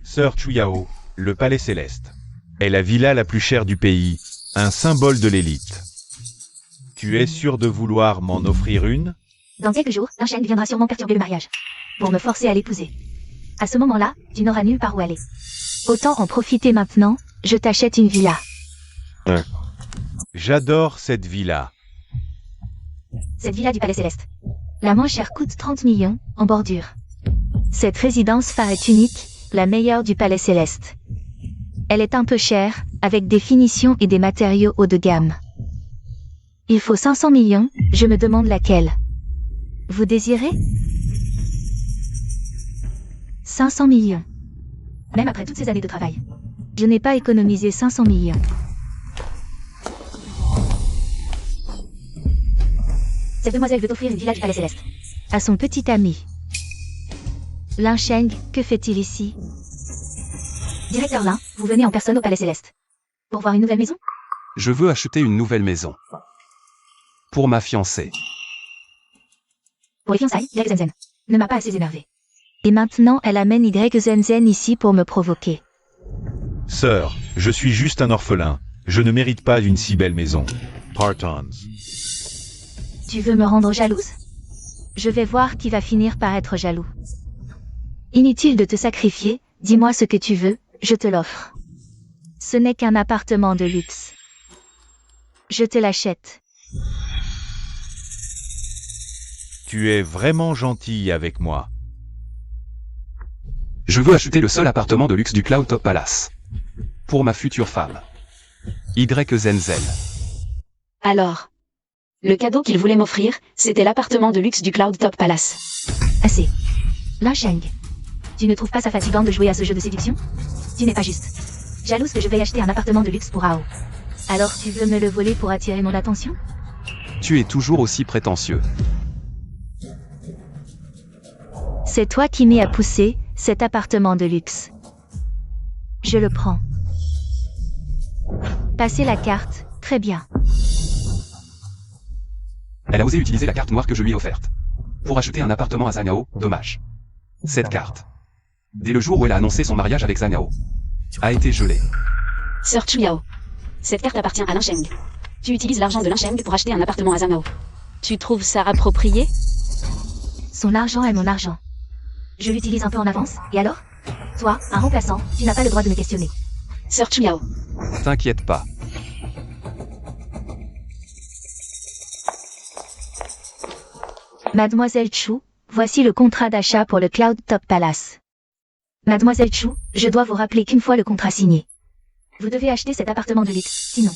Sœur Chuyao, le palais céleste, est la villa la plus chère du pays, un symbole de l'élite. Tu es sûr de vouloir m'en offrir une? Dans quelques jours, Linsheng viendra sûrement perturber le mariage. Pour me forcer à l'épouser. À ce moment-là, tu n'auras nulle part où aller. Autant en profiter maintenant, je t'achète une villa. J'adore cette villa. Cette villa du Palais Céleste. La moins chère coûte 30 millions, en bordure. Cette résidence phare est unique, la meilleure du Palais Céleste. Elle est un peu chère, avec des finitions et des matériaux haut de gamme. Il faut 500 millions, je me demande laquelle. Vous désirez 500 millions. Même après toutes ces années de travail. Je n'ai pas économisé 500 millions. Cette demoiselle veut offrir une villa du Palais Céleste. À son petit ami. Linsheng, que fait-il ici? Directeur Lin, vous venez en personne au Palais Céleste. Pour voir une nouvelle maison? Je veux acheter une nouvelle maison. Pour ma fiancée. Pour les fiançailles, Y Zenzen ne m'a pas assez énervé. Et maintenant, elle amène Y Zenzen ici pour me provoquer. Sœur, je suis juste un orphelin. Je ne mérite pas une si belle maison. Partons. Tu veux me rendre jalouse? Je vais voir qui va finir par être jaloux. Inutile de te sacrifier, dis-moi ce que tu veux, je te l'offre. Ce n'est qu'un appartement de luxe. Je te l'achète. Tu es vraiment gentille avec moi. Je veux acheter le seul appartement de luxe du Cloud Top Palace. Pour ma future femme. Y Zenzen. Alors, le cadeau qu'il voulait m'offrir, c'était l'appartement de luxe du Cloud Top Palace. Assez. Linsheng. Tu ne trouves pas ça fatigant de jouer à ce jeu de séduction? Tu n'es pas juste. Jalouse que je veuille acheter un appartement de luxe pour Ao. Alors tu veux me le voler pour attirer mon attention? Tu es toujours aussi prétentieux. C'est toi qui m'y as poussé, cet appartement de luxe. Je le prends. Passez la carte, très bien. Elle a osé utiliser la carte noire que je lui ai offerte. Pour acheter un appartement à Zhang Yao, dommage. Cette carte, dès le jour où elle a annoncé son mariage avec Zhang Yao, a été gelée. Sœur Chuyao, cette carte appartient à Linsheng. Tu utilises l'argent de Linsheng pour acheter un appartement à Zhang Yao. Tu trouves ça approprié? Son argent est mon argent. Je l'utilise un peu en avance, et alors? Toi, un remplaçant, tu n'as pas le droit de me questionner. Sœur Chuyao, T'inquiète pas. Mademoiselle Chu, voici le contrat d'achat pour le Cloud Top Palace. Mademoiselle Chu, je dois vous rappeler qu'une fois le contrat signé, vous devez acheter cet appartement de luxe, sinon,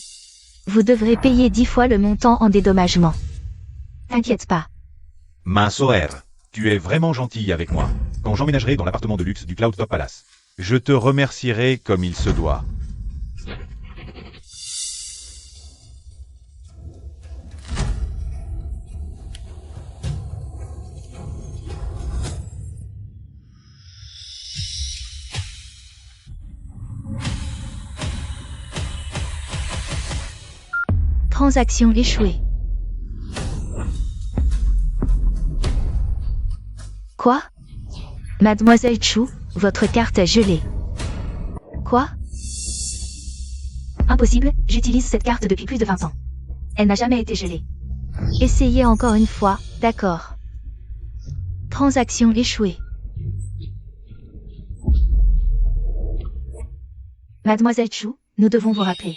vous devrez payer 10 fois le montant en dédommagement. T'inquiète pas. Ma sœur, tu es vraiment gentille avec moi. Quand j'emménagerai dans l'appartement de luxe du Cloud Top Palace, je te remercierai comme il se doit. Transaction échouée. Quoi? Mademoiselle Chu, votre carte est gelée. Quoi? Impossible, j'utilise cette carte depuis plus de 20 ans. Elle n'a jamais été gelée. Essayez encore une fois, d'accord. Transaction échouée. Mademoiselle Chu, nous devons vous rappeler.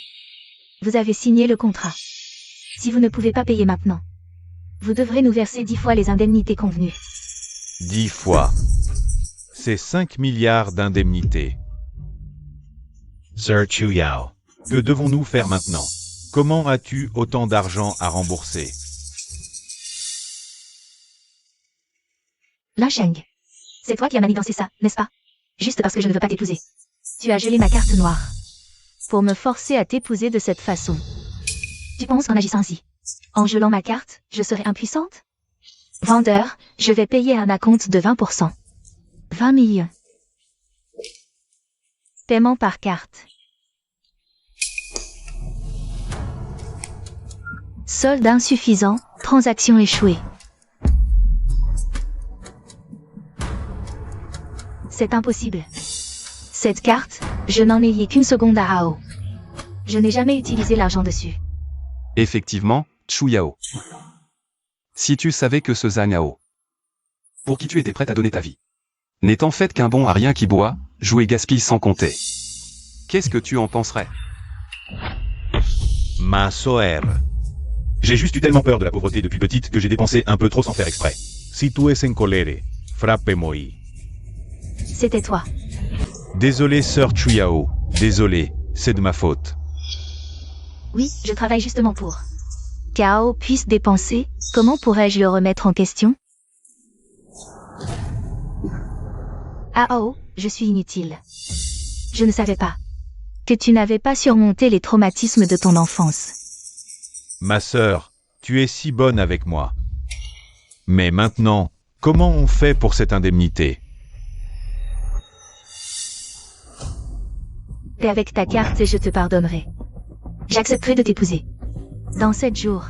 Vous avez signé le contrat. Si vous ne pouvez pas payer maintenant, vous devrez nous verser 10 fois les indemnités convenues. 10 fois. C'est 5 milliards d'indemnités. Sir Chuyao, que devons-nous faire maintenant? Comment as-tu autant d'argent à rembourser? Lin Sheng. C'est toi qui as manigancé ça, n'est-ce pas? Juste parce que je ne veux pas t'épouser. Tu as gelé ma carte noire. Pour me forcer à t'épouser de cette façon. Tu penses qu'en agissant ainsi, en gelant ma carte, je serai impuissante? Vendeur, je vais payer un acompte de 20%. 20 millions. Paiement par carte. Solde insuffisant, transaction échouée. C'est impossible. Cette carte, je n'en ai lié qu'une seconde à Hao. Je n'ai jamais utilisé l'argent dessus. Effectivement, Chu Yao. Si tu savais que ce Zhang Hao, pour qui tu étais prête à donner ta vie, n'est en fait qu'un bon à rien qui boit, joue et gaspille sans compter. Qu'est-ce que tu en penserais? Ma soeur. J'ai juste eu tellement peur de la pauvreté depuis petite que j'ai dépensé un peu trop sans faire exprès. Si tu es en colère, frappe-moi. C'était toi. Désolé sœur Chu Yao. Désolé, c'est de ma faute. Oui, je travaille justement pour. Qu'Hao puisse dépenser, comment pourrais-je le remettre en question? À Hao, je suis inutile. Je ne savais pas. Que tu n'avais pas surmonté les traumatismes de ton enfance. Ma sœur, tu es si bonne avec moi. Mais maintenant, comment on fait pour cette indemnité? Paie avec ta carte et je te pardonnerai. J'accepterai de t'épouser. Dans 7 jours.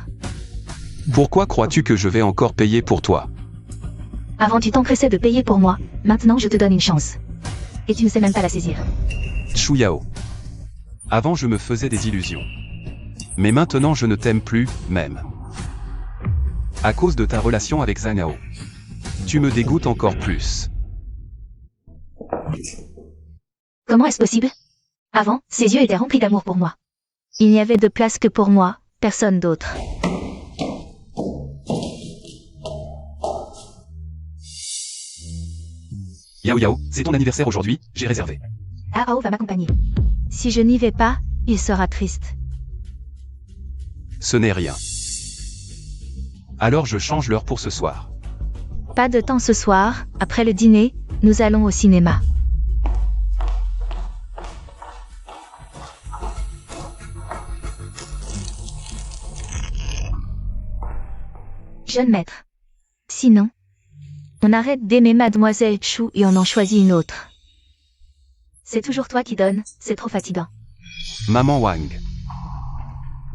Pourquoi crois-tu que je vais encore payer pour toi? Avant tu t'empressais de payer pour moi, maintenant je te donne une chance. Et tu ne sais même pas la saisir. Chu Yao. Avant je me faisais des illusions. Mais maintenant je ne t'aime plus, même. À cause de ta relation avec Zhang Hao. Tu me dégoûtes encore plus. Comment est-ce possible? Avant, ses yeux étaient remplis d'amour pour moi. Il n'y avait de place que pour moi, personne d'autre. Yao Yao, c'est ton anniversaire aujourd'hui, j'ai réservé. Hao va m'accompagner. Si je n'y vais pas, il sera triste. Ce n'est rien. Alors je change l'heure pour ce soir. Pas de temps ce soir, après le dîner, nous allons au cinéma. Jeune maître. Sinon, on arrête d'aimer Mademoiselle Chu et on en choisit une autre. C'est toujours toi qui donnes, c'est trop fatigant. Maman Wang.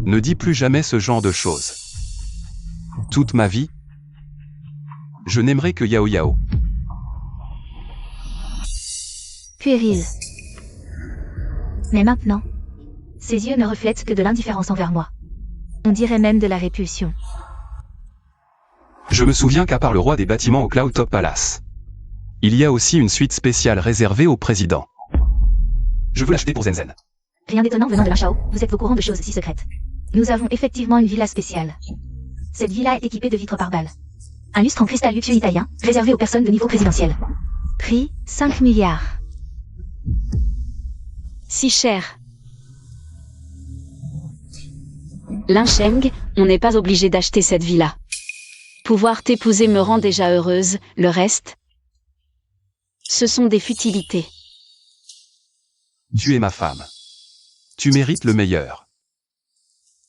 Ne dis plus jamais ce genre de choses. Toute ma vie, je n'aimerai que Yao Yao. Puéril. Mais maintenant, ses yeux ne reflètent que de l'indifférence envers moi. On dirait même de la répulsion. Je me souviens qu'à part le roi des bâtiments au Cloud Top Palace, il y a aussi une suite spéciale réservée au président. Je veux l'acheter pour Zenzen. Rien d'étonnant venant de Lin Shao, vous êtes au courant de choses si secrètes. Nous avons effectivement une villa spéciale. Cette villa est équipée de vitres par balles. Un lustre en cristal luxueux italien, réservé aux personnes de niveau présidentiel. Prix, 5 milliards. Si cher. Lin Sheng, on n'est pas obligé d'acheter cette villa. Pouvoir t'épouser me rend déjà heureuse, le reste, ce sont des futilités. Tu es ma femme. Tu mérites le meilleur.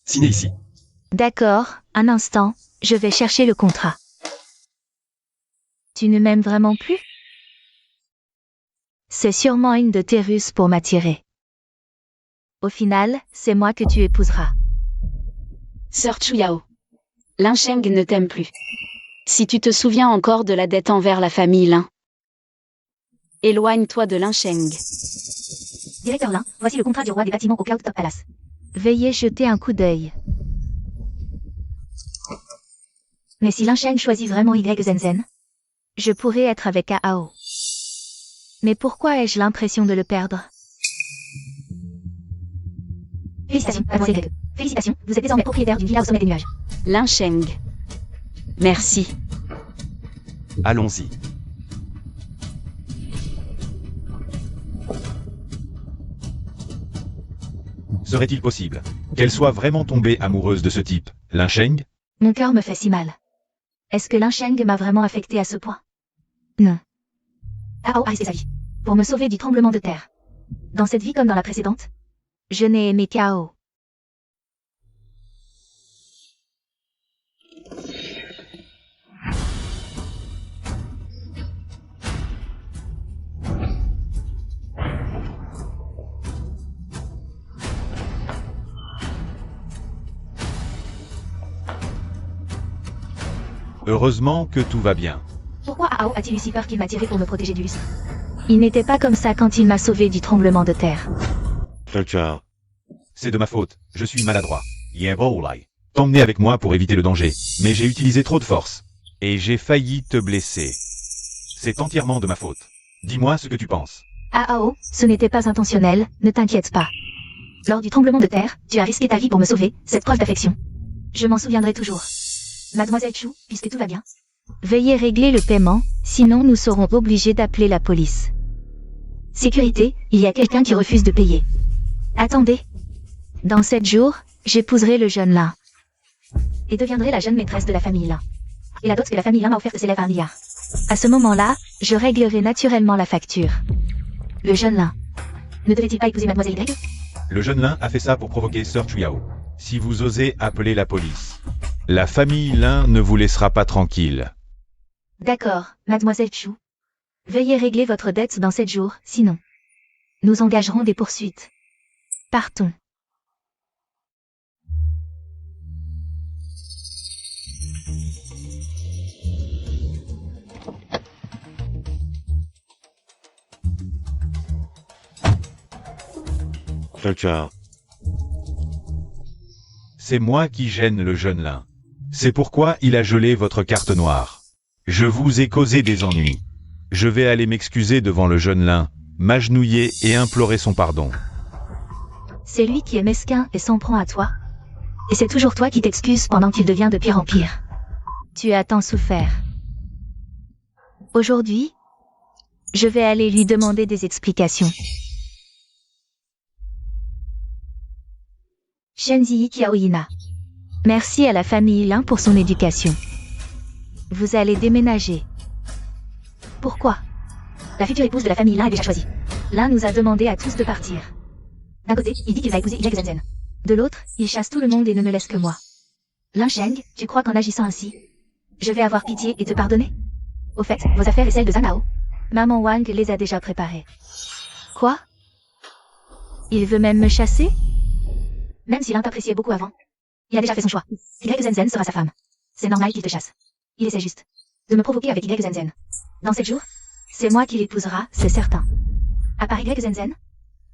Signé ici. D'accord, un instant, je vais chercher le contrat. Tu ne m'aimes vraiment plus? C'est sûrement une de tes ruses pour m'attirer. Au final, c'est moi que tu épouseras. Sœur Chu Yao, Lin Sheng ne t'aime plus. Si tu te souviens encore de la dette envers la famille Lin, éloigne-toi de Lin Sheng. Directeur Lin, voici le contrat du roi des bâtiments au Cloud Top Palace. Veuillez jeter un coup d'œil. Mais si Lin Sheng choisit vraiment Y Zenzen, je pourrais être avec Hao. Mais pourquoi ai-je l'impression de le perdre? Félicitations, mademoiselle Greg. Félicitations, vous êtes désormais propriétaire d'une villa au sommet des nuages. Lin Sheng. Merci. Allons-y. Serait-il possible qu'elle soit vraiment tombée amoureuse de ce type, Lin Sheng? Mon cœur me fait si mal. Est-ce que Lin Sheng m'a vraiment affecté à ce point? Non. Ao a risqué sa vie. Pour me sauver du tremblement de terre. Dans cette vie comme dans la précédente, je n'ai aimé qu'Ao. Heureusement que tout va bien. Pourquoi Ao a-t-il eu si peur qu'il m'a tiré pour me protéger du lustre? Il n'était pas comme ça quand il m'a sauvé du tremblement de terre. C'est de ma faute, je suis maladroit. T'emmener avec moi pour éviter le danger, mais j'ai utilisé trop de force. Et j'ai failli te blesser. C'est entièrement de ma faute. Dis-moi ce que tu penses. Ah Ao, ce n'était pas intentionnel, ne t'inquiète pas. Lors du tremblement de terre, tu as risqué ta vie pour me sauver, cette preuve d'affection. Je m'en souviendrai toujours. Mademoiselle Chou, puisque tout va bien. Veuillez régler le paiement, sinon nous serons obligés d'appeler la police. Sécurité, il y a quelqu'un qui refuse de payer. Attendez. Dans 7 jours, j'épouserai le jeune Lin. Et deviendrai la jeune maîtresse de la famille Lin. Et la dot que la famille Lin m'a offerte s'élève à 1 milliard. À ce moment-là, je réglerai naturellement la facture. Le jeune Lin. Ne devait-il pas épouser Mademoiselle Y? Le jeune Lin a fait ça pour provoquer Sir Chuyao. Si vous osez appeler la police, la famille Lin ne vous laissera pas tranquille. D'accord, Mademoiselle Chou. Veuillez régler votre dette dans 7 jours, sinon nous engagerons des poursuites. Partons. C'est moi qui gêne le jeune Lin. C'est pourquoi il a gelé votre carte noire. Je vous ai causé des ennuis. Je vais aller m'excuser devant le jeune Lin, m'agenouiller et implorer son pardon. C'est lui qui est mesquin et s'en prend à toi. Et c'est toujours toi qui t'excuses pendant qu'il devient de pire en pire. Tu as tant souffert. Aujourd'hui, je vais aller lui demander des explications. Shenzi Kiaoyina. Merci à la famille Lin pour son éducation. Vous allez déménager. Pourquoi? La future épouse de la famille Lin est déjà choisie. L'un nous a demandé à tous de partir. D'un côté, il dit qu'il va épouser Y Zenzen. De l'autre, il chasse tout le monde et ne me laisse que moi. Lin Sheng, tu crois qu'en agissant ainsi, je vais avoir pitié et te pardonner? Au fait, vos affaires et celles de Zanao, Maman Wang les a déjà préparées. Quoi? Il veut même me chasser? même si Lin t'appréciait beaucoup avant, il a déjà fait son choix. Y Zenzen sera sa femme. C'est normal qu'il te chasse. Il essaie juste de me provoquer avec Y Zenzen. Dans 7 jours, c'est moi qui l'épousera, c'est certain. À part Y Zenzen,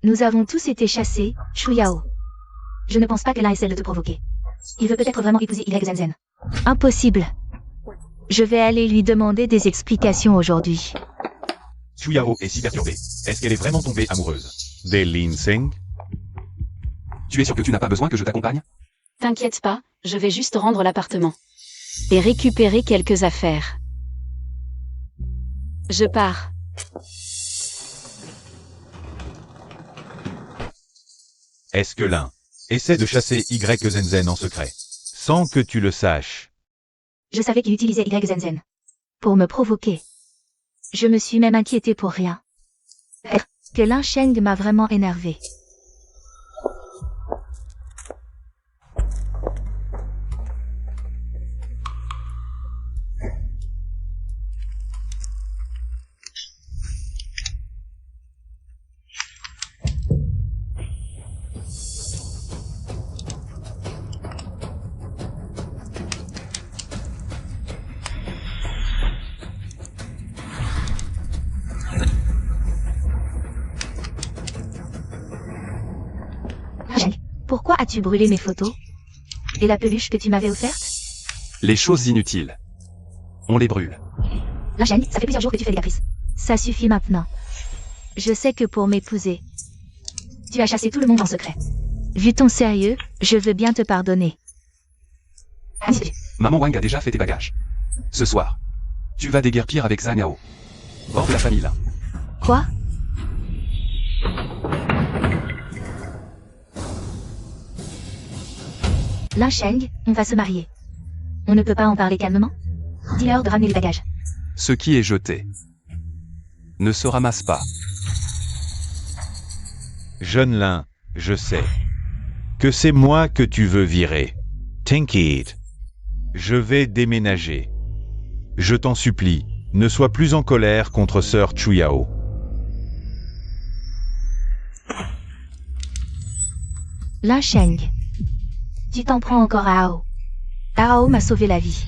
nous avons tous été chassés, Chuyao. Je ne pense pas que Lin essaie de te provoquer. Il veut peut-être vraiment épouser Y Zenzen. Impossible. Je vais aller lui demander des explications aujourd'hui. Chuyao est si perturbée. Est-ce qu'elle est vraiment tombée amoureuse De Lin Sheng? Tu es sûr que tu n'as pas besoin que je t'accompagne? T'inquiète pas, je vais juste rendre l'appartement. Et récupérer quelques affaires. Je pars. Est-ce que Lin essaie de chasser Y Zenzen en secret, sans que tu le saches? Je savais qu'il utilisait Y Zenzen. Pour me provoquer. Je me suis même inquiétée pour rien. Que Lin Sheng m'a vraiment énervé. Pourquoi as-tu brûlé mes photos? Et la peluche que tu m'avais offerte? Les choses inutiles. On les brûle. Lin Sheng, ça fait plusieurs jours que tu fais des caprices. Ça suffit maintenant. Je sais que pour m'épouser, tu as chassé tout le monde en secret. Vu ton sérieux, je veux bien te pardonner. Maman Wang a déjà fait tes bagages. Ce soir, tu vas déguerpir avec Zhang hors de la famille Lin. Quoi? Lin Sheng, on va se marier. On ne peut pas en parler calmement? Dis-leur de ramener les bagages. Ce qui est jeté ne se ramasse pas. Jeune Lin, je sais que c'est moi que tu veux virer. T'inquiète. Je vais déménager. Je t'en supplie, ne sois plus en colère contre sœur Chuyao. Lin Sheng. Tu t'en prends encore à Ao. Ao m'a sauvé la vie.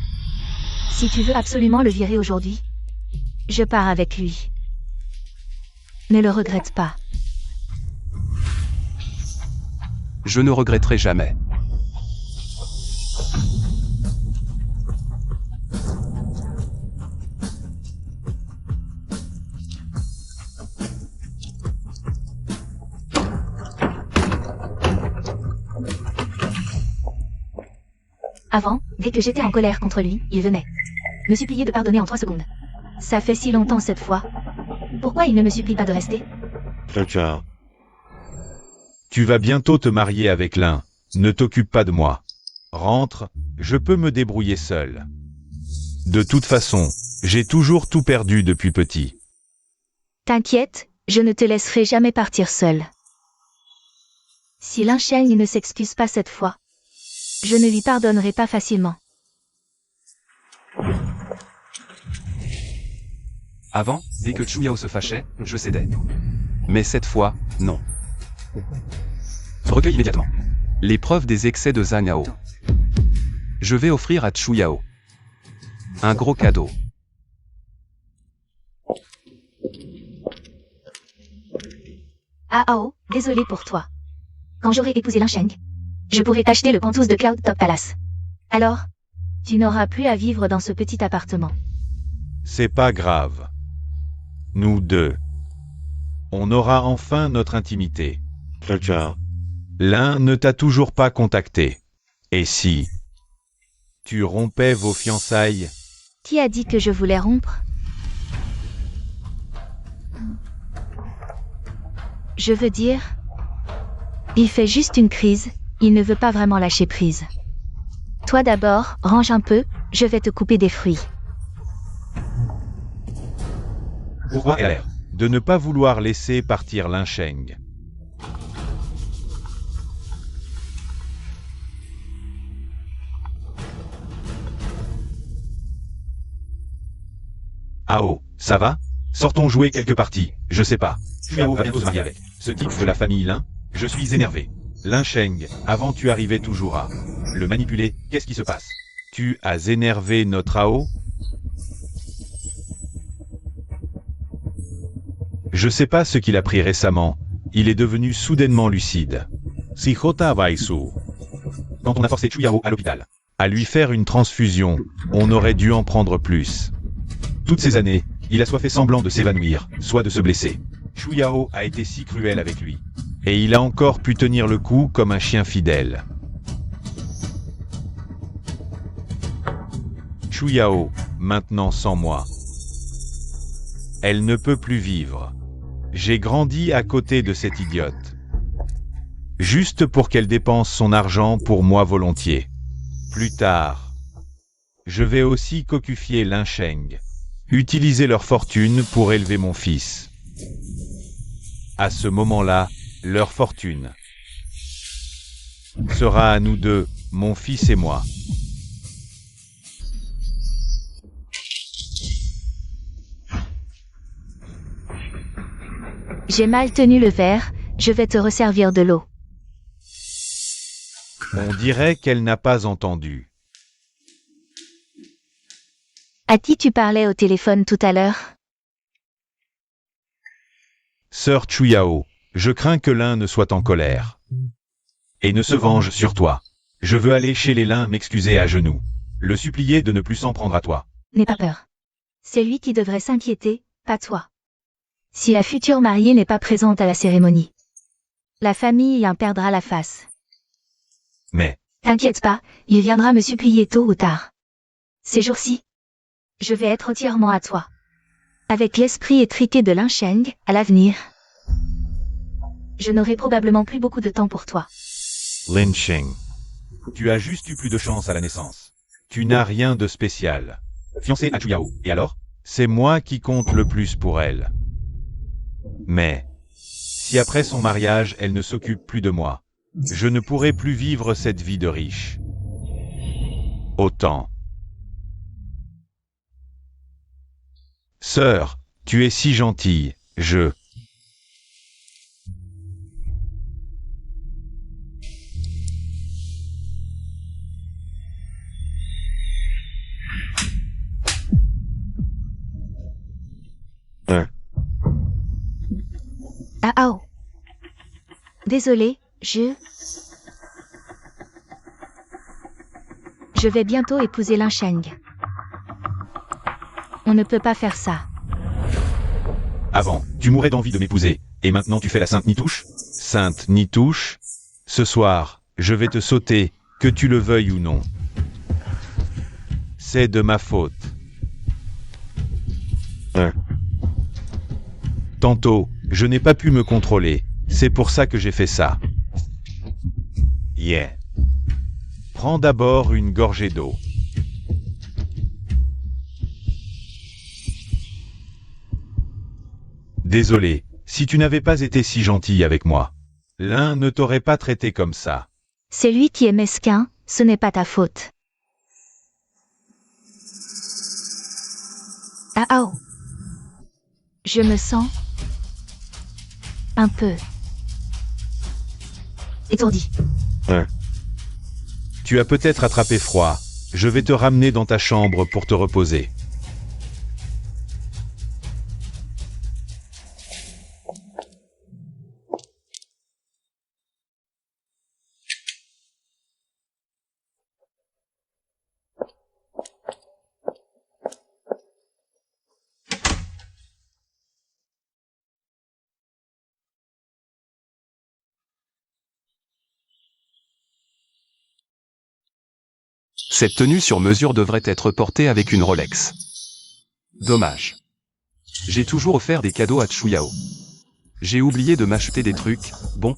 Si tu veux absolument le virer aujourd'hui, je pars avec lui. Ne le regrette pas. Je ne regretterai jamais. Avant, dès que j'étais en colère contre lui, il venait me supplier de pardonner en 3 secondes. Ça fait si longtemps cette fois. Pourquoi il ne me supplie pas de rester? Tu vas bientôt te marier avec Lin. Ne t'occupe pas de moi. Rentre, je peux me débrouiller seul. De toute façon, j'ai toujours tout perdu depuis petit. T'inquiète, je ne te laisserai jamais partir seul. Si Lin Sheng ne s'excuse pas cette fois, je ne lui pardonnerai pas facilement. Avant, dès que Chuyao se fâchait, je cédais. Mais cette fois, non. Recueille immédiatement les preuves des excès de Zhang Hao. Je vais offrir à Chuyao un gros cadeau. Ah Ao, désolé pour toi. Quand j'aurai épousé Lin Sheng, je pourrai t'acheter le penthouse de Cloud Top Palace. Alors, tu n'auras plus à vivre dans ce petit appartement. C'est pas grave. Nous deux. On aura enfin notre intimité. L'un ne t'a toujours pas contacté. Et si tu rompais vos fiançailles? Qui a dit que je voulais rompre? Je veux dire, il fait juste une crise, il ne veut pas vraiment lâcher prise. Toi d'abord, range un peu, je vais te couper des fruits. Pourquoi elle a l'air de ne pas vouloir laisser partir Lin Sheng? Ao, ça va? Sortons jouer quelques parties, je sais pas. Chuyao va bientôt se marier avec ce type de la famille Lin. Je suis énervé. Lin Sheng, avant tu arrivais toujours à le manipuler, qu'est-ce qui se passe? Tu as énervé notre Ao? Je sais pas ce qu'il a pris récemment, il est devenu soudainement lucide. Si Jota Vaisu. Quand on a forcé Chuyao à l'hôpital à lui faire une transfusion, on aurait dû en prendre plus. Toutes ces années, il a soit fait semblant de s'évanouir, soit de se blesser. Chuyao a été si cruel avec lui. Et il a encore pu tenir le coup comme un chien fidèle. Chuyao, maintenant sans moi. Elle ne peut plus vivre. J'ai grandi à côté de cette idiote. Juste pour qu'elle dépense son argent pour moi volontiers. Plus tard, je vais aussi cocufier Lin Sheng. Utiliser leur fortune pour élever mon fils. À ce moment-là, leur fortune sera à nous deux, mon fils et moi. J'ai mal tenu le verre, je vais te resservir de l'eau. On dirait qu'elle n'a pas entendu. À qui tu parlais au téléphone tout à l'heure? Sœur Chuyao, je crains que l'un ne soit en colère et ne se venge sur toi. Je veux aller chez les Lin m'excuser à genoux, le supplier de ne plus s'en prendre à toi. N'aie pas peur. C'est lui qui devrait s'inquiéter, pas toi. Si la future mariée n'est pas présente à la cérémonie, la famille en perdra la face. Mais, T'inquiète pas, il viendra me supplier tôt ou tard. Ces jours-ci, je vais être entièrement à toi. Avec l'esprit étriqué de Lin Sheng, à l'avenir, je n'aurai probablement plus beaucoup de temps pour toi. Lin Sheng, tu as juste eu plus de chance à la naissance. Tu n'as rien de spécial. Fiancé à Chuyao, et alors? C'est moi qui compte le plus pour elle. Mais, si après son mariage, elle ne s'occupe plus de moi, je ne pourrai plus vivre cette vie de riche. Autant. Sœur, tu es si gentille, je... Ah oh. Désolé, je vais bientôt épouser Lin Sheng. On ne peut pas faire ça. Avant, tu mourais d'envie de m'épouser, et maintenant tu fais la sainte Nitouche? Sainte Nitouche, ce soir, je vais te sauter, que tu le veuilles ou non. C'est de ma faute. Tantôt, je n'ai pas pu me contrôler, c'est pour ça que j'ai fait ça. Yeah. Prends d'abord une gorgée d'eau. Désolé, si tu n'avais pas été si gentil avec moi. L'un ne t'aurait pas traité comme ça. C'est lui qui est mesquin, ce n'est pas ta faute. Ah oh. Je me sens un peu étourdi. Tu as peut-être attrapé froid. Je vais te ramener dans ta chambre pour te reposer. Cette tenue sur mesure devrait être portée avec une Rolex. Dommage. J'ai toujours offert des cadeaux à Chuyao. J'ai oublié de m'acheter des trucs, bon.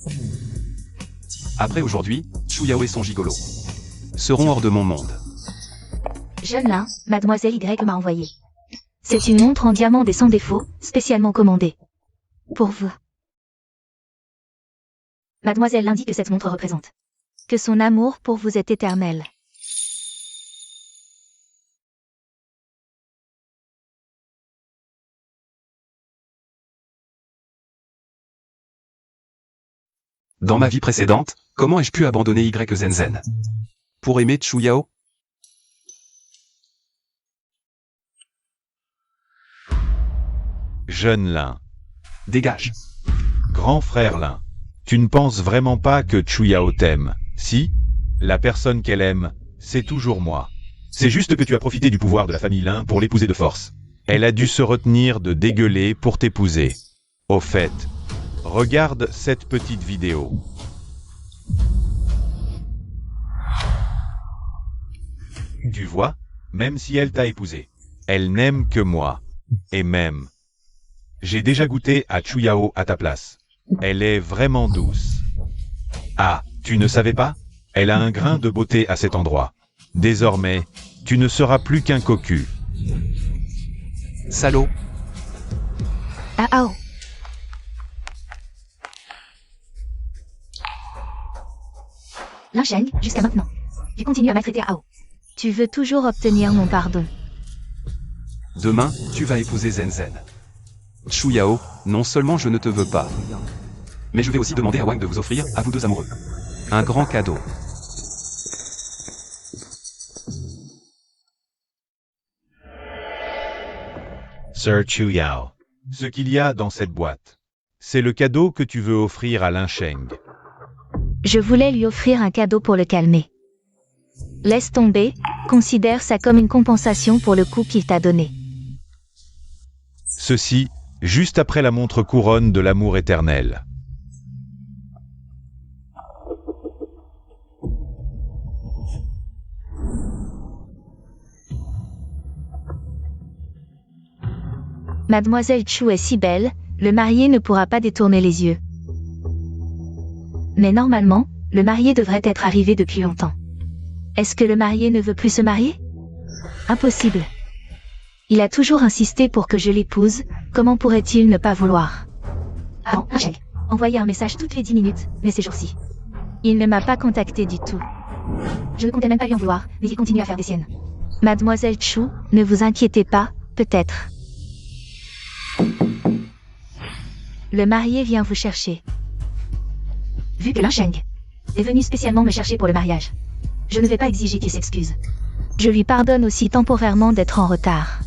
Après aujourd'hui, Chuyao et son gigolo seront hors de mon monde. Jeune Lin, Mademoiselle Y m'a envoyé. C'est une montre en diamant et sans défaut, spécialement commandée. Pour vous. Mademoiselle Lin dit que cette montre représente que son amour pour vous est éternel. Dans ma vie précédente, comment ai-je pu abandonner Y Zenzen pour aimer Chuyao? Jeune Lin. Dégage. Grand frère Lin. Tu ne penses vraiment pas que Chuyao t'aime, si? La personne qu'elle aime, c'est toujours moi. C'est juste que tu as profité du pouvoir de la famille Lin pour l'épouser de force. Elle a dû se retenir de dégueuler pour t'épouser. Au fait, regarde cette petite vidéo. Tu vois, même si elle t'a épousé. Elle n'aime que moi. Et même. J'ai déjà goûté à Chuyao à ta place. Elle est vraiment douce. Ah, tu ne savais pas? Elle a un grain de beauté à cet endroit. Désormais, tu ne seras plus qu'un cocu. Salaud. Ah oh. Lin Sheng, jusqu'à maintenant. Tu continues à maltraiter Ao. Tu veux toujours obtenir mon pardon. Demain, tu vas épouser Zenzen. Chuyao, non seulement je ne te veux pas, mais je vais aussi demander à Wang de vous offrir, à vous deux amoureux, un grand cadeau. Sir Chuyao, ce qu'il y a dans cette boîte, c'est le cadeau que tu veux offrir à Lin Sheng. Je voulais lui offrir un cadeau pour le calmer. Laisse tomber, considère ça comme une compensation pour le coup qu'il t'a donné. Ceci, juste après la montre couronne de l'amour éternel. Mademoiselle Chu est si belle, le marié ne pourra pas détourner les yeux. Mais normalement, le marié devrait être arrivé depuis longtemps. Est-ce que le marié ne veut plus se marier? Impossible. Il a toujours insisté pour que je l'épouse, comment pourrait-il ne pas vouloir? Ah bon, Lin Sheng. Envoyer un message toutes les 10 minutes, mais ces jours-ci. Il ne m'a pas contacté du tout. Je ne comptais même pas lui en vouloir, mais il continue à faire des siennes. Mademoiselle Chu, ne vous inquiétez pas, peut-être. Le marié vient vous chercher. Vu que Lin Sheng est venu spécialement me chercher pour le mariage, je ne vais pas exiger qu'il s'excuse. Je lui pardonne aussi temporairement d'être en retard.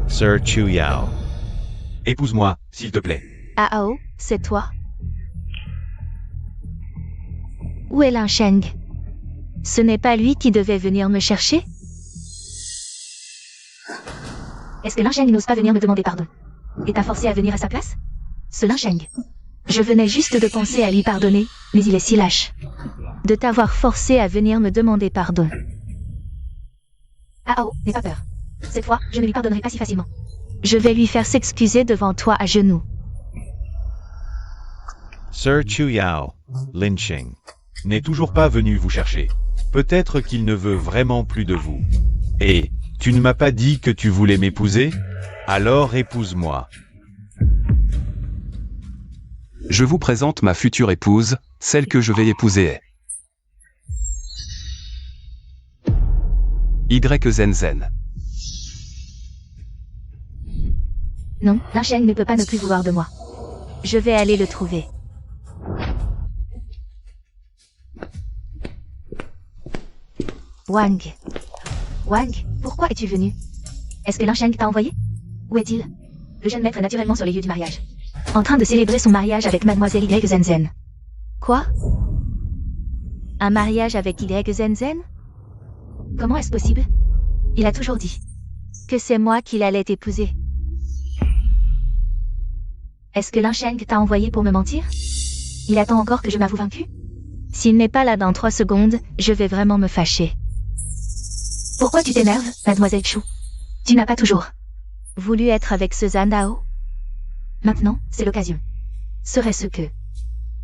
Sir Chu Yao. Épouse-moi, s'il te plaît. Ao, c'est toi? Où est Lin Sheng? Ce n'est pas lui qui devait venir me chercher? Est-ce que Lin Sheng n'ose pas venir me demander pardon? Et t'a forcé à venir à sa place? Ce Lin Sheng. Je venais juste de penser à lui pardonner, mais il est si lâche. De t'avoir forcé à venir me demander pardon. Ao, n'aie pas peur. Cette fois, je ne lui pardonnerai pas si facilement. Je vais lui faire s'excuser devant toi à genoux. Sir Chu Yao. Lin Sheng. N'est toujours pas venu vous chercher. Peut-être qu'il ne veut vraiment plus de vous. Et, tu ne m'as pas dit que tu voulais m'épouser? Alors épouse-moi. Je vous présente ma future épouse, celle que je vais épouser est. Y Zenzen. Non, Lin Sheng ne peut pas ne plus vouloir de moi. Je vais aller le trouver. Wang. Wang, pourquoi es-tu venu? Est-ce que Lin Sheng t'a envoyé? Où est-il? Le jeune maître est naturellement sur les lieux du mariage. En train de célébrer son mariage avec Mademoiselle Y Zenzen. Quoi? Un mariage avec Y Zenzen? Comment est-ce possible? Il a toujours dit que c'est moi qu'il allait épouser. Est-ce que Lin Sheng t'a envoyé pour me mentir? Il attend encore que je m'avoue vaincu? S'il n'est pas là dans 3 secondes, je vais vraiment me fâcher. Pourquoi tu t'énerves, Mademoiselle Chu? Tu n'as pas toujours voulu être avec ce Zanao? Maintenant, c'est l'occasion. Serait-ce que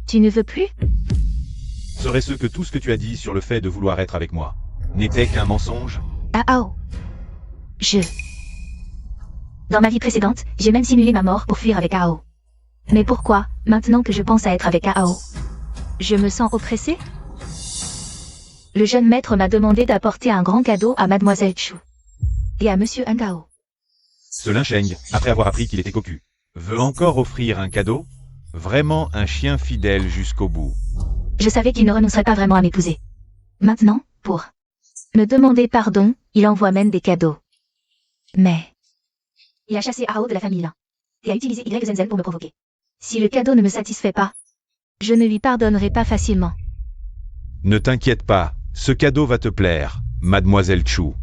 tu ne veux plus? Serait-ce que tout ce que tu as dit sur le fait de vouloir être avec moi n'était qu'un mensonge? Ao. Dans ma vie précédente, j'ai même simulé ma mort pour fuir avec Ao. Mais pourquoi, maintenant que je pense à être avec Ao, je me sens oppressée? Le jeune maître m'a demandé d'apporter un grand cadeau à Mademoiselle Chu et à Monsieur Ngao. Ce Lin Sheng, après avoir appris qu'il était cocu, Veut encore offrir un cadeau? Vraiment un chien fidèle jusqu'au bout. Je savais qu'il ne renoncerait pas vraiment à m'épouser. Maintenant, pour me demander pardon, il envoie même des cadeaux. Mais il a chassé Ao de la famille Lin et a utilisé Y Zenzen pour me provoquer. Si le cadeau ne me satisfait pas, je ne lui pardonnerai pas facilement. Ne t'inquiète pas, ce cadeau va te plaire, Mademoiselle Chu.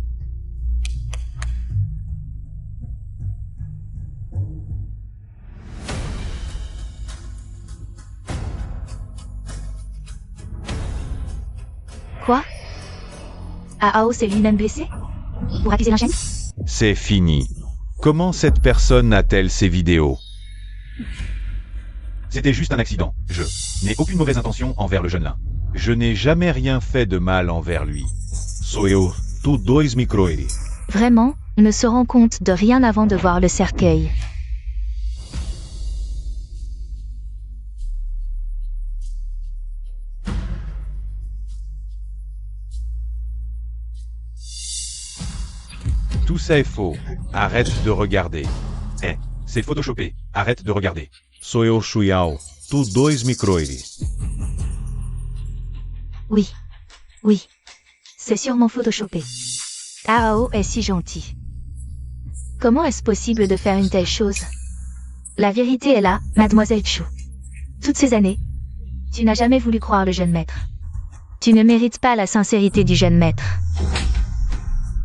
Quoi? Ao s'est lui-même blessé? Pour accuser Lin Sheng? C'est fini. Comment cette personne a-t-elle ces vidéos? C'était juste un accident. Je n'ai aucune mauvaise intention envers le jeune Lin. Je n'ai jamais rien fait de mal envers lui. Vraiment, ne se rend compte de rien avant de voir le cercueil. Tout ça est faux. Arrête de regarder. C'est photoshopé. Arrête de regarder. Oui. C'est sûrement photoshopé. Ao est si gentil. Comment est-ce possible de faire une telle chose? La vérité est là, Mademoiselle Chu. Toutes ces années, tu n'as jamais voulu croire le jeune maître. Tu ne mérites pas la sincérité du jeune maître.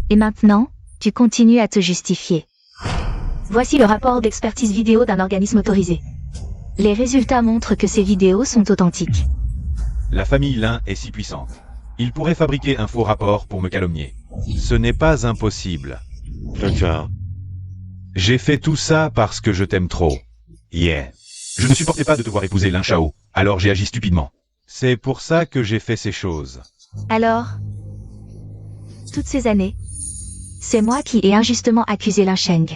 Et maintenant, tu continues à te justifier. Voici le rapport d'expertise vidéo d'un organisme autorisé. Les résultats montrent que ces vidéos sont authentiques. La famille Lin est si puissante. Il pourrait fabriquer un faux rapport pour me calomnier. Ce n'est pas impossible. J'ai fait tout ça parce que je t'aime trop. Je ne supportais pas de devoir épouser Lin Shao, alors j'ai agi stupidement. C'est pour ça que j'ai fait ces choses. Alors, Toutes ces années, c'est moi qui ai injustement accusé Lin Sheng.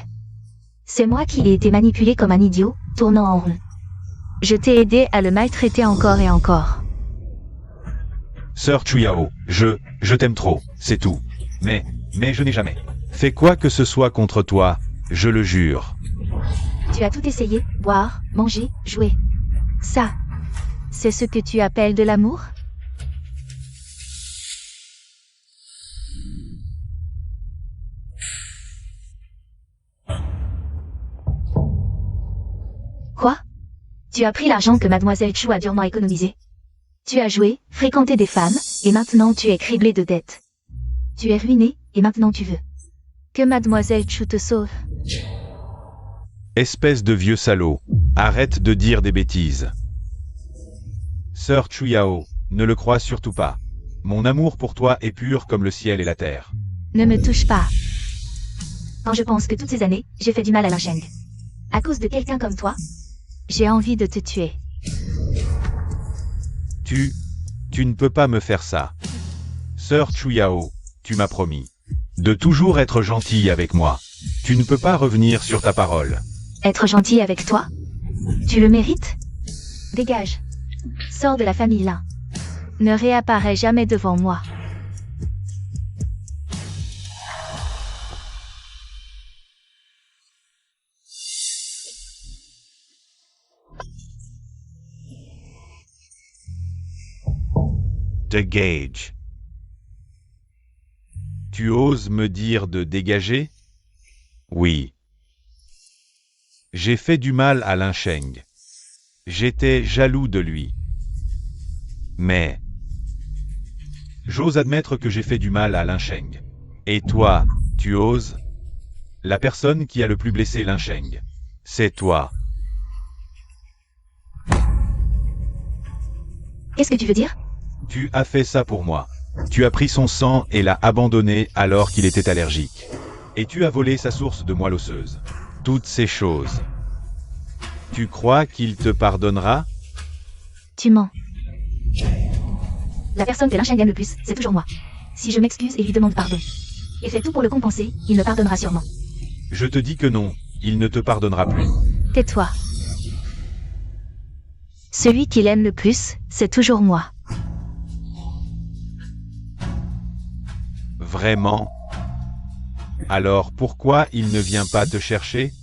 C'est moi qui ai été manipulé comme un idiot, tournant en rond. Je t'ai aidé à le maltraiter encore et encore. Sœur Chuyao, je t'aime trop, c'est tout. Mais je n'ai jamais fait quoi que ce soit contre toi, je le jure. Tu as tout essayé, boire, manger, jouer. Ça, c'est ce que tu appelles de l'amour? Quoi? Tu as pris l'argent que Mademoiselle Chu a durement économisé. Tu as joué, fréquenté des femmes, et maintenant tu es criblé de dettes. Tu es ruiné, et maintenant tu veux que Mademoiselle Chu te sauve. Espèce de vieux salaud, arrête de dire des bêtises. Sœur Chuyao, ne le crois surtout pas. Mon amour pour toi est pur comme le ciel et la terre. Ne me touche pas. Quand je pense que toutes ces années, j'ai fait du mal à Lin Sheng. À cause de quelqu'un comme toi, j'ai envie de te tuer. Tu ne peux pas me faire ça. Sœur Chuyao, tu m'as promis de toujours être gentille avec moi. Tu ne peux pas revenir sur ta parole. Être gentil avec toi? Tu le mérites? Dégage. Sors de la famille Lin. Ne réapparais jamais devant moi. Dégage. Tu oses me dire de dégager? Oui. J'ai fait du mal à Lin Sheng. J'étais jaloux de lui. Mais j'ose admettre que j'ai fait du mal à Lin Sheng. Et toi, tu oses? La personne qui a le plus blessé Lin Sheng, c'est toi. Qu'est-ce que tu veux dire? Tu as fait ça pour moi. Tu as pris son sang et l'as abandonné alors qu'il était allergique. Et tu as volé sa source de moelle osseuse. Toutes ces choses. Tu crois qu'il te pardonnera? Tu mens. La personne que Lin Sheng aime le plus, c'est toujours moi. Si je m'excuse et lui demande pardon, et fais tout pour le compenser, il me pardonnera sûrement. Je te dis que non, il ne te pardonnera plus. Tais-toi. Celui qu'il aime le plus, c'est toujours moi. Vraiment? Alors pourquoi il ne vient pas te chercher?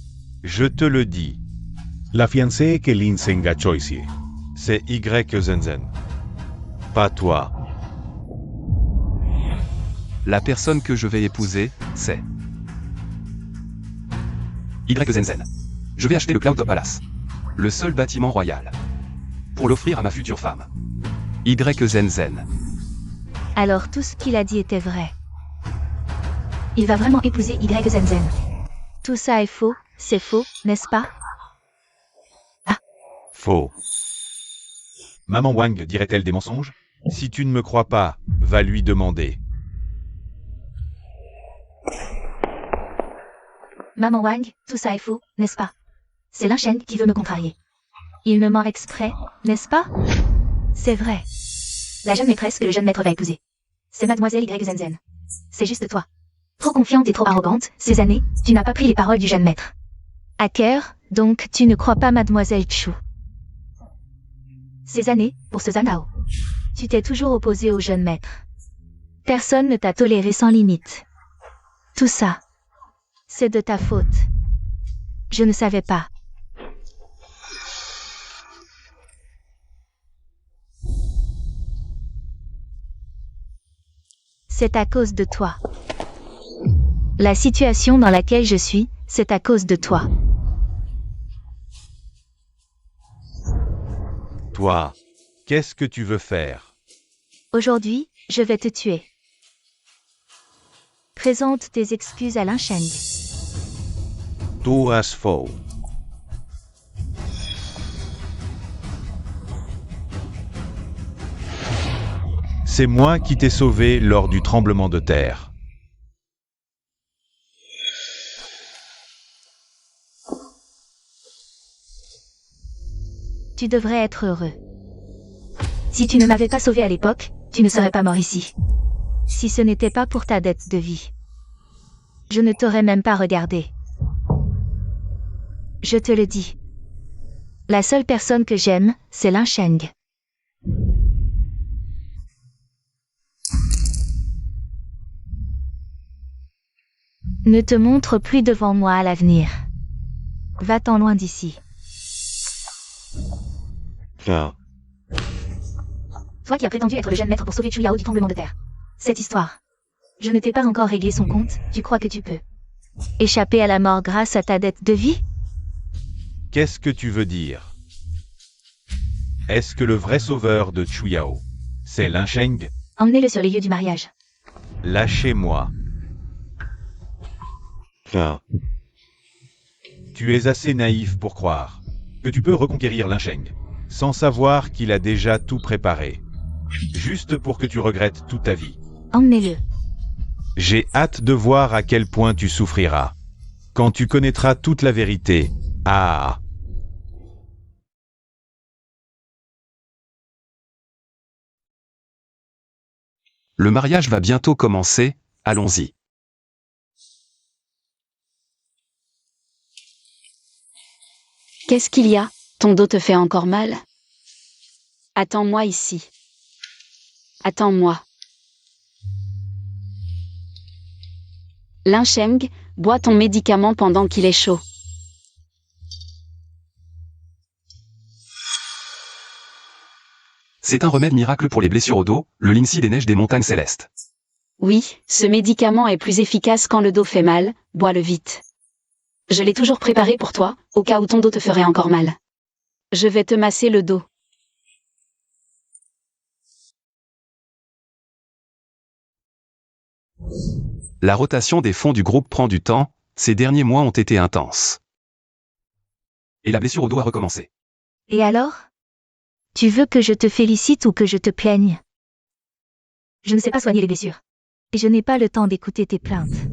Je te le dis. La fiancée que Lin Sheng a choisie. C'est Y Zenzen. Pas toi. La personne que je vais épouser, c'est Y Zenzen. Je vais acheter le Cloud Palace, le seul bâtiment royal, pour l'offrir à ma future femme. Y Zenzen. Alors tout ce qu'il a dit était vrai. Il va vraiment épouser Y Zenzen. Tout ça est faux, c'est faux, n'est-ce pas? Faux. Maman Wang dirait-elle des mensonges? Si tu ne me crois pas, va lui demander. Maman Wang, tout ça est faux, n'est-ce pas? C'est Lin Sheng qui veut me contrarier. Il me ment exprès, n'est-ce pas? C'est vrai. La jeune maîtresse que le jeune maître va épouser, c'est Mademoiselle Y Zenzen. C'est juste toi. Trop confiante et trop arrogante, ces années, tu n'as pas pris les paroles du jeune maître. Hacker, donc tu ne crois pas Mademoiselle Chu. Ces années, pour ce Zanao, tu t'es toujours opposé au jeune maître. Personne ne t'a toléré sans limite. Tout ça, c'est de ta faute. Je ne savais pas. C'est à cause de toi. La situation dans laquelle je suis, c'est à cause de toi. Toi, qu'est-ce que tu veux faire? Aujourd'hui, je vais te tuer. Présente tes excuses à Lin Sheng. Tu as faux. C'est moi qui t'ai sauvé lors du tremblement de terre. Tu devrais être heureux. Si tu ne m'avais pas sauvé à l'époque, tu ne serais pas mort ici. Si ce n'était pas pour ta dette de vie, je ne t'aurais même pas regardé. Je te le dis. La seule personne que j'aime, c'est Lin Sheng. Ne te montre plus devant moi à l'avenir. Va-t'en loin d'ici. Ah. Toi qui as prétendu être le jeune maître pour sauver Chuyao du tremblement de terre. Cette histoire. Je ne t'ai pas encore réglé son compte, tu crois que tu peux échapper à la mort grâce à ta dette de vie? Qu'est-ce que tu veux dire? Est-ce que le vrai sauveur de Chuyao, c'est Lin Sheng? Emmenez-le sur les lieux du mariage. Lâchez-moi. Ah. Tu es assez naïf pour croire que tu peux reconquérir Lin Sheng, sans savoir qu'il a déjà tout préparé, juste pour que tu regrettes toute ta vie. Emmenez-le. J'ai hâte de voir à quel point tu souffriras, quand tu connaîtras toute la vérité. Ah! Le mariage va bientôt commencer, allons-y. Qu'est-ce qu'il y a? Ton dos te fait encore mal? Attends-moi ici. Attends-moi. Lin Sheng, bois ton médicament pendant qu'il est chaud. C'est un remède miracle pour les blessures au dos, le lincy des neiges des montagnes célestes. Oui, ce médicament est plus efficace quand le dos fait mal, bois-le vite. Je l'ai toujours préparé pour toi, au cas où ton dos te ferait encore mal. Je vais te masser le dos. La rotation des fonds du groupe prend du temps, ces derniers mois ont été intenses. Et la blessure au dos a recommencé. Et alors? Tu veux que je te félicite ou que je te plaigne? Je ne sais pas soigner les blessures. Et je n'ai pas le temps d'écouter tes plaintes.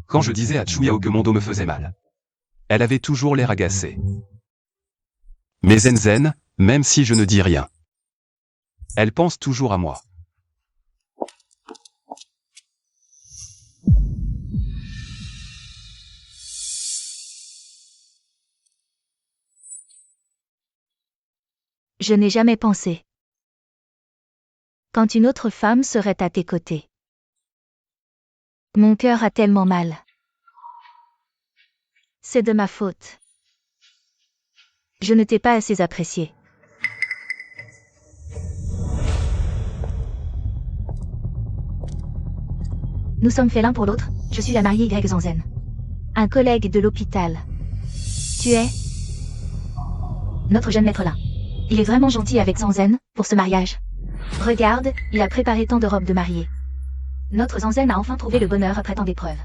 Quand je disais à Chuyao que mon dos me faisait mal, elle avait toujours l'air agacée. Mais Zen, même si je ne dis rien, elle pense toujours à moi. Je n'ai jamais pensé. Quand une autre femme serait à tes côtés. Mon cœur a tellement mal. C'est de ma faute. Je ne t'ai pas assez apprécié. Nous sommes faits l'un pour l'autre, je suis la mariée Y Zanzen. Un collègue de l'hôpital. Tu es notre jeune maître là. Il est vraiment gentil avec Zanzen, pour ce mariage. Regarde, il a préparé tant de robes de mariée. Notre Zanzen a enfin trouvé le bonheur après tant d'épreuves.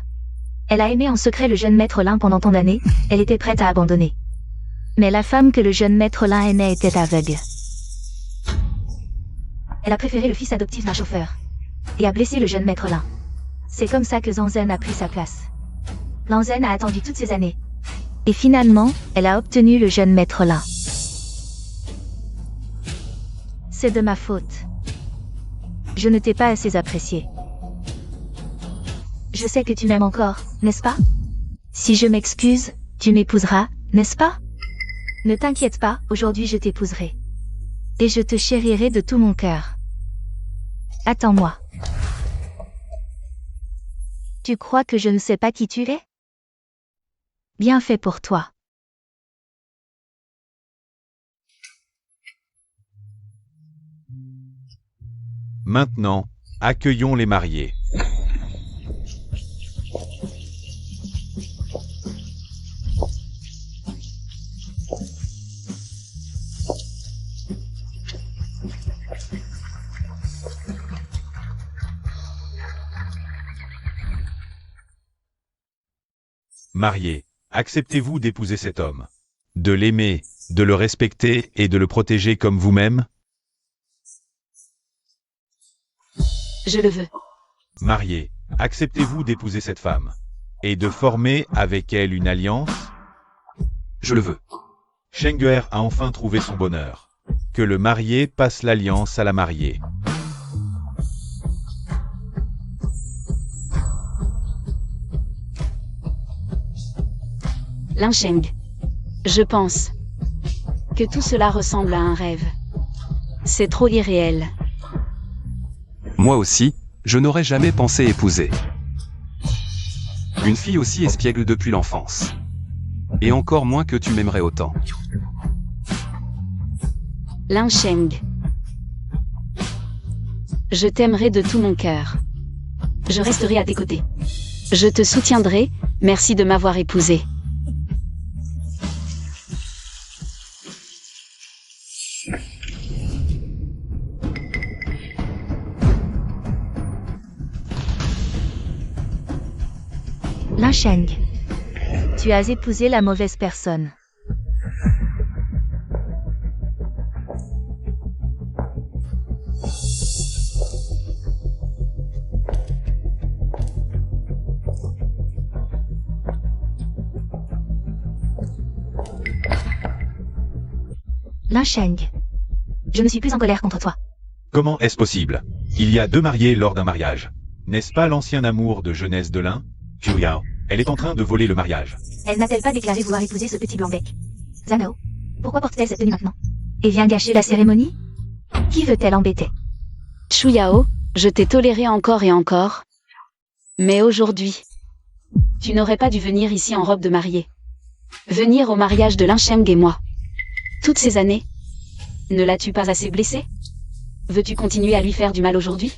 Elle a aimé en secret le jeune maître Lin pendant tant d'années, elle était prête à abandonner. Mais la femme que le jeune maître Lin aimait était aveugle. Elle a préféré le fils adoptif d'un chauffeur. Et a blessé le jeune maître Lin. C'est comme ça que Zanzen a pris sa place. Zanzen a attendu toutes ces années. Et finalement, elle a obtenu le jeune maître Lin. C'est de ma faute. Je ne t'ai pas assez apprécié. Je sais que tu m'aimes encore, n'est-ce pas? Si je m'excuse, tu m'épouseras, n'est-ce pas? Ne t'inquiète pas, aujourd'hui je t'épouserai. Et je te chérirai de tout mon cœur. Attends-moi. Tu crois que je ne sais pas qui tu es? Bien fait pour toi. Maintenant, accueillons les mariés. Mariés, acceptez-vous d'épouser cet homme? De l'aimer, de le respecter et de le protéger comme vous-même? Je le veux. Mariés, acceptez-vous d'épouser cette femme? Et de former avec elle une alliance? Je le veux. Shengguer a enfin trouvé son bonheur. Que le marié passe l'alliance à la mariée. Lin Sheng. Je pense que tout cela ressemble à un rêve. C'est trop irréel. Moi aussi, je n'aurais jamais pensé épouser une fille aussi espiègle depuis l'enfance. Et encore moins que tu m'aimerais autant. Lin Sheng. Je t'aimerai de tout mon cœur. Je resterai à tes côtés. Je te soutiendrai, merci de m'avoir épousé. Lin Sheng. Tu as épousé la mauvaise personne. Lin Sheng. Je ne suis plus en colère contre toi. Comment est-ce possible? Il y a 2 mariés lors d'un mariage. N'est-ce pas l'ancien amour de jeunesse de l'un? Zhu Yao. Elle est en train de voler le mariage. Elle n'a-t-elle pas déclaré vouloir épouser ce petit blanc-bec? Zanao. Pourquoi porte-t-elle cette tenue maintenant? Et vient gâcher la cérémonie? Qui veut-elle embêter? Chu Yao, je t'ai toléré encore et encore. Mais aujourd'hui, tu n'aurais pas dû venir ici en robe de mariée. Venir au mariage de Lin Sheng et moi. Toutes ces années, ne l'as-tu pas assez blessé? Veux-tu continuer à lui faire du mal aujourd'hui?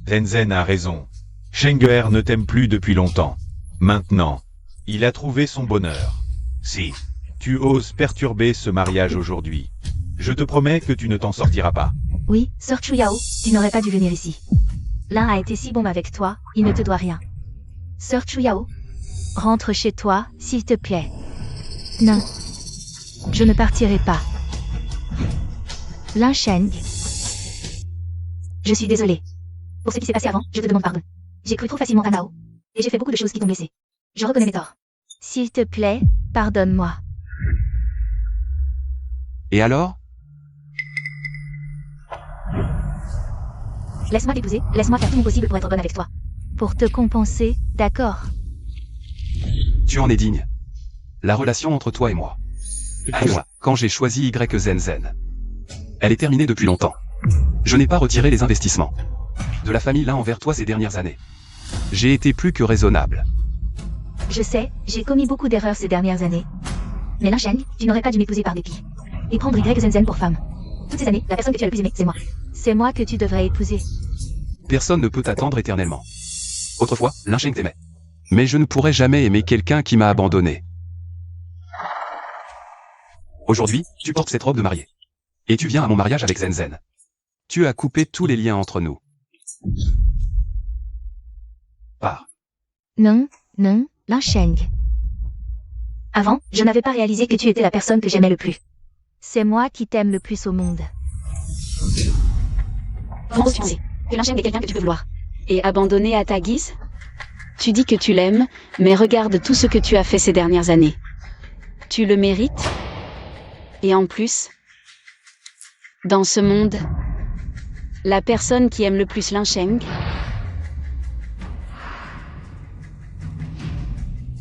Zhen a raison. Sheng'er ne t'aime plus depuis longtemps. Maintenant, il a trouvé son bonheur. Si tu oses perturber ce mariage aujourd'hui, je te promets que tu ne t'en sortiras pas. Oui, Sœur Chu Yao, tu n'aurais pas dû venir ici. L'un a été si bon avec toi, il ne te doit rien. Sœur Chu Yao, rentre chez toi, s'il te plaît. Non. Je ne partirai pas. Lin Sheng. Je suis désolée. Pour ce qui s'est passé avant, je te demande pardon. J'ai cru trop facilement à Nao. Et j'ai fait beaucoup de choses qui t'ont blessé. Je reconnais mes torts. S'il te plaît, pardonne-moi. Et alors? Laisse-moi t'épouser, laisse-moi faire tout mon possible pour être bonne avec toi. Pour te compenser, d'accord. Tu en es digne. La relation entre toi et moi. Quand j'ai choisi YZN. Elle est terminée depuis longtemps. Je n'ai pas retiré les investissements de la famille Lin envers toi ces dernières années. J'ai été plus que raisonnable. Je sais, j'ai commis beaucoup d'erreurs ces dernières années. Mais Lin Sheng, tu n'aurais pas dû m'épouser par dépit. Et prendre YZN pour femme. Toutes ces années, la personne que tu as le plus aimée, c'est moi. C'est moi que tu devrais épouser. Personne ne peut t'attendre éternellement. Autrefois, Lin Sheng t'aimait. Mais je ne pourrais jamais aimer quelqu'un qui m'a abandonné. Aujourd'hui, tu portes cette robe de mariée. Et tu viens à mon mariage avec Zen. Tu as coupé tous les liens entre nous. Pars. Non, non, Lin Sheng. Avant, je n'avais pas réalisé que tu étais la personne que j'aimais le plus. C'est moi qui t'aime le plus au monde. Comment oses-tu penser que Lin Sheng est quelqu'un que tu peux vouloir et abandonner à ta guise? Tu dis que tu l'aimes, mais regarde tout ce que tu as fait ces dernières années. Tu le mérites? Et en plus, dans ce monde, la personne qui aime le plus Lin Sheng,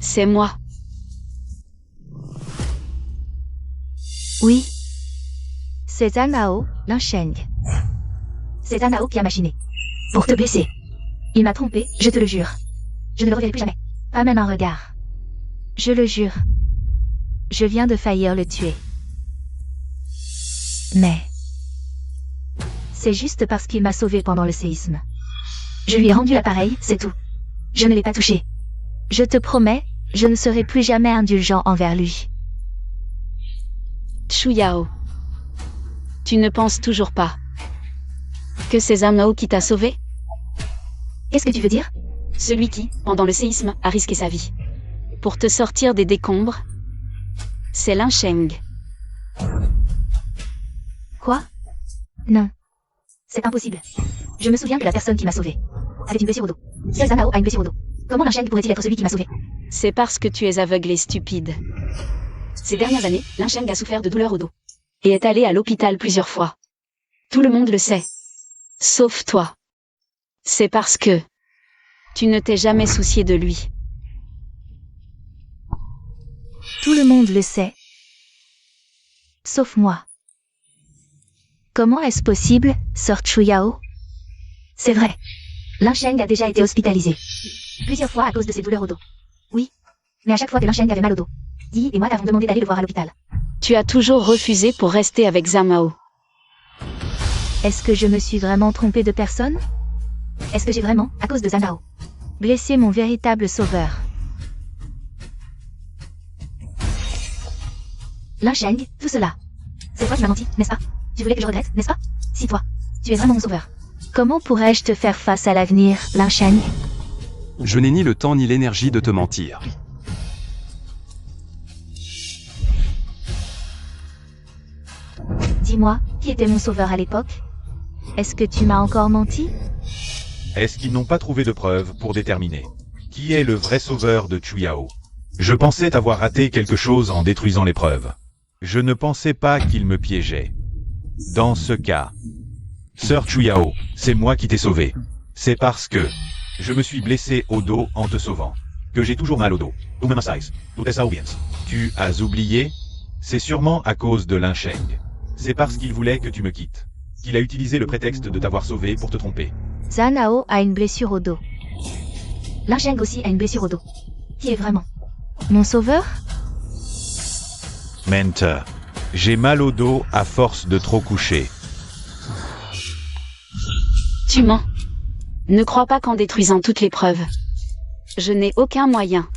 c'est moi. Oui. C'est Zanao, Lin Sheng. C'est Zanao qui a machiné. Pour te blesser. Il m'a trompé, je te le jure. Je ne le reverrai plus jamais. Pas même un regard. Je le jure. Je viens de faillir le tuer. Mais... c'est juste parce qu'il m'a sauvé pendant le séisme. Je lui ai rendu l'appareil, c'est tout. Je ne l'ai pas touché. Je te promets, je ne serai plus jamais indulgent envers lui. Chu Yao, tu ne penses toujours pas que c'est Zanao qui t'a sauvé? Qu'est-ce que tu veux dire? Celui qui, pendant le séisme, a risqué sa vie pour te sortir des décombres, c'est Lin Sheng. Quoi? Non. C'est impossible. Je me souviens que la personne qui m'a sauvé avait une blessure au dos. Seul Zanao a une blessure au dos. Comment Lin Sheng pourrait-il être celui qui m'a sauvé? C'est parce que tu es aveugle et stupide. Ces dernières années, Lin Sheng a souffert de douleurs au dos et est allé à l'hôpital plusieurs fois. Tout le monde le sait. Sauf toi. C'est parce que tu ne t'es jamais soucié de lui. Tout le monde le sait. Sauf moi. Comment est-ce possible, Sir Chuyao? C'est vrai. Lin Sheng a déjà été hospitalisé. Plusieurs fois à cause de ses douleurs au dos. Oui. Mais à chaque fois que Lin Sheng avait mal au dos, Yi et moi t'avons demandé d'aller le voir à l'hôpital. Tu as toujours refusé pour rester avec Zamao. Est-ce que je me suis vraiment trompée de personne? Est-ce que j'ai vraiment, à cause de Zanao, blessé mon véritable sauveur? Lin Sheng, tout cela. C'est toi qui m'as menti, n'est-ce pas? Tu voulais que je regrette, n'est-ce pas? Si toi, tu es vraiment mon sauveur. Comment pourrais-je te faire face à l'avenir, Lin Sheng? Je n'ai ni le temps ni l'énergie de te mentir. Dis-moi, qui était mon sauveur à l'époque? Est-ce que tu m'as encore menti? Est-ce qu'ils n'ont pas trouvé de preuves pour déterminer qui est le vrai sauveur de Chuyao? Je pensais avoir raté quelque chose en détruisant les preuves. Je ne pensais pas qu'il me piégeait. Dans ce cas, Sir Chuyao, c'est moi qui t'ai sauvé. C'est parce que je me suis blessé au dos en te sauvant que j'ai toujours mal au dos. Tu as oublié? C'est sûrement à cause de Lin Sheng. C'est parce qu'il voulait que tu me quittes qu'il a utilisé le prétexte de t'avoir sauvé pour te tromper. Zanao a une blessure au dos. Lin Sheng aussi a une blessure au dos. Qui est vraiment mon sauveur? Mentor, j'ai mal au dos à force de trop coucher. Tu mens. Ne crois pas qu'en détruisant toutes les preuves. Je n'ai aucun moyen.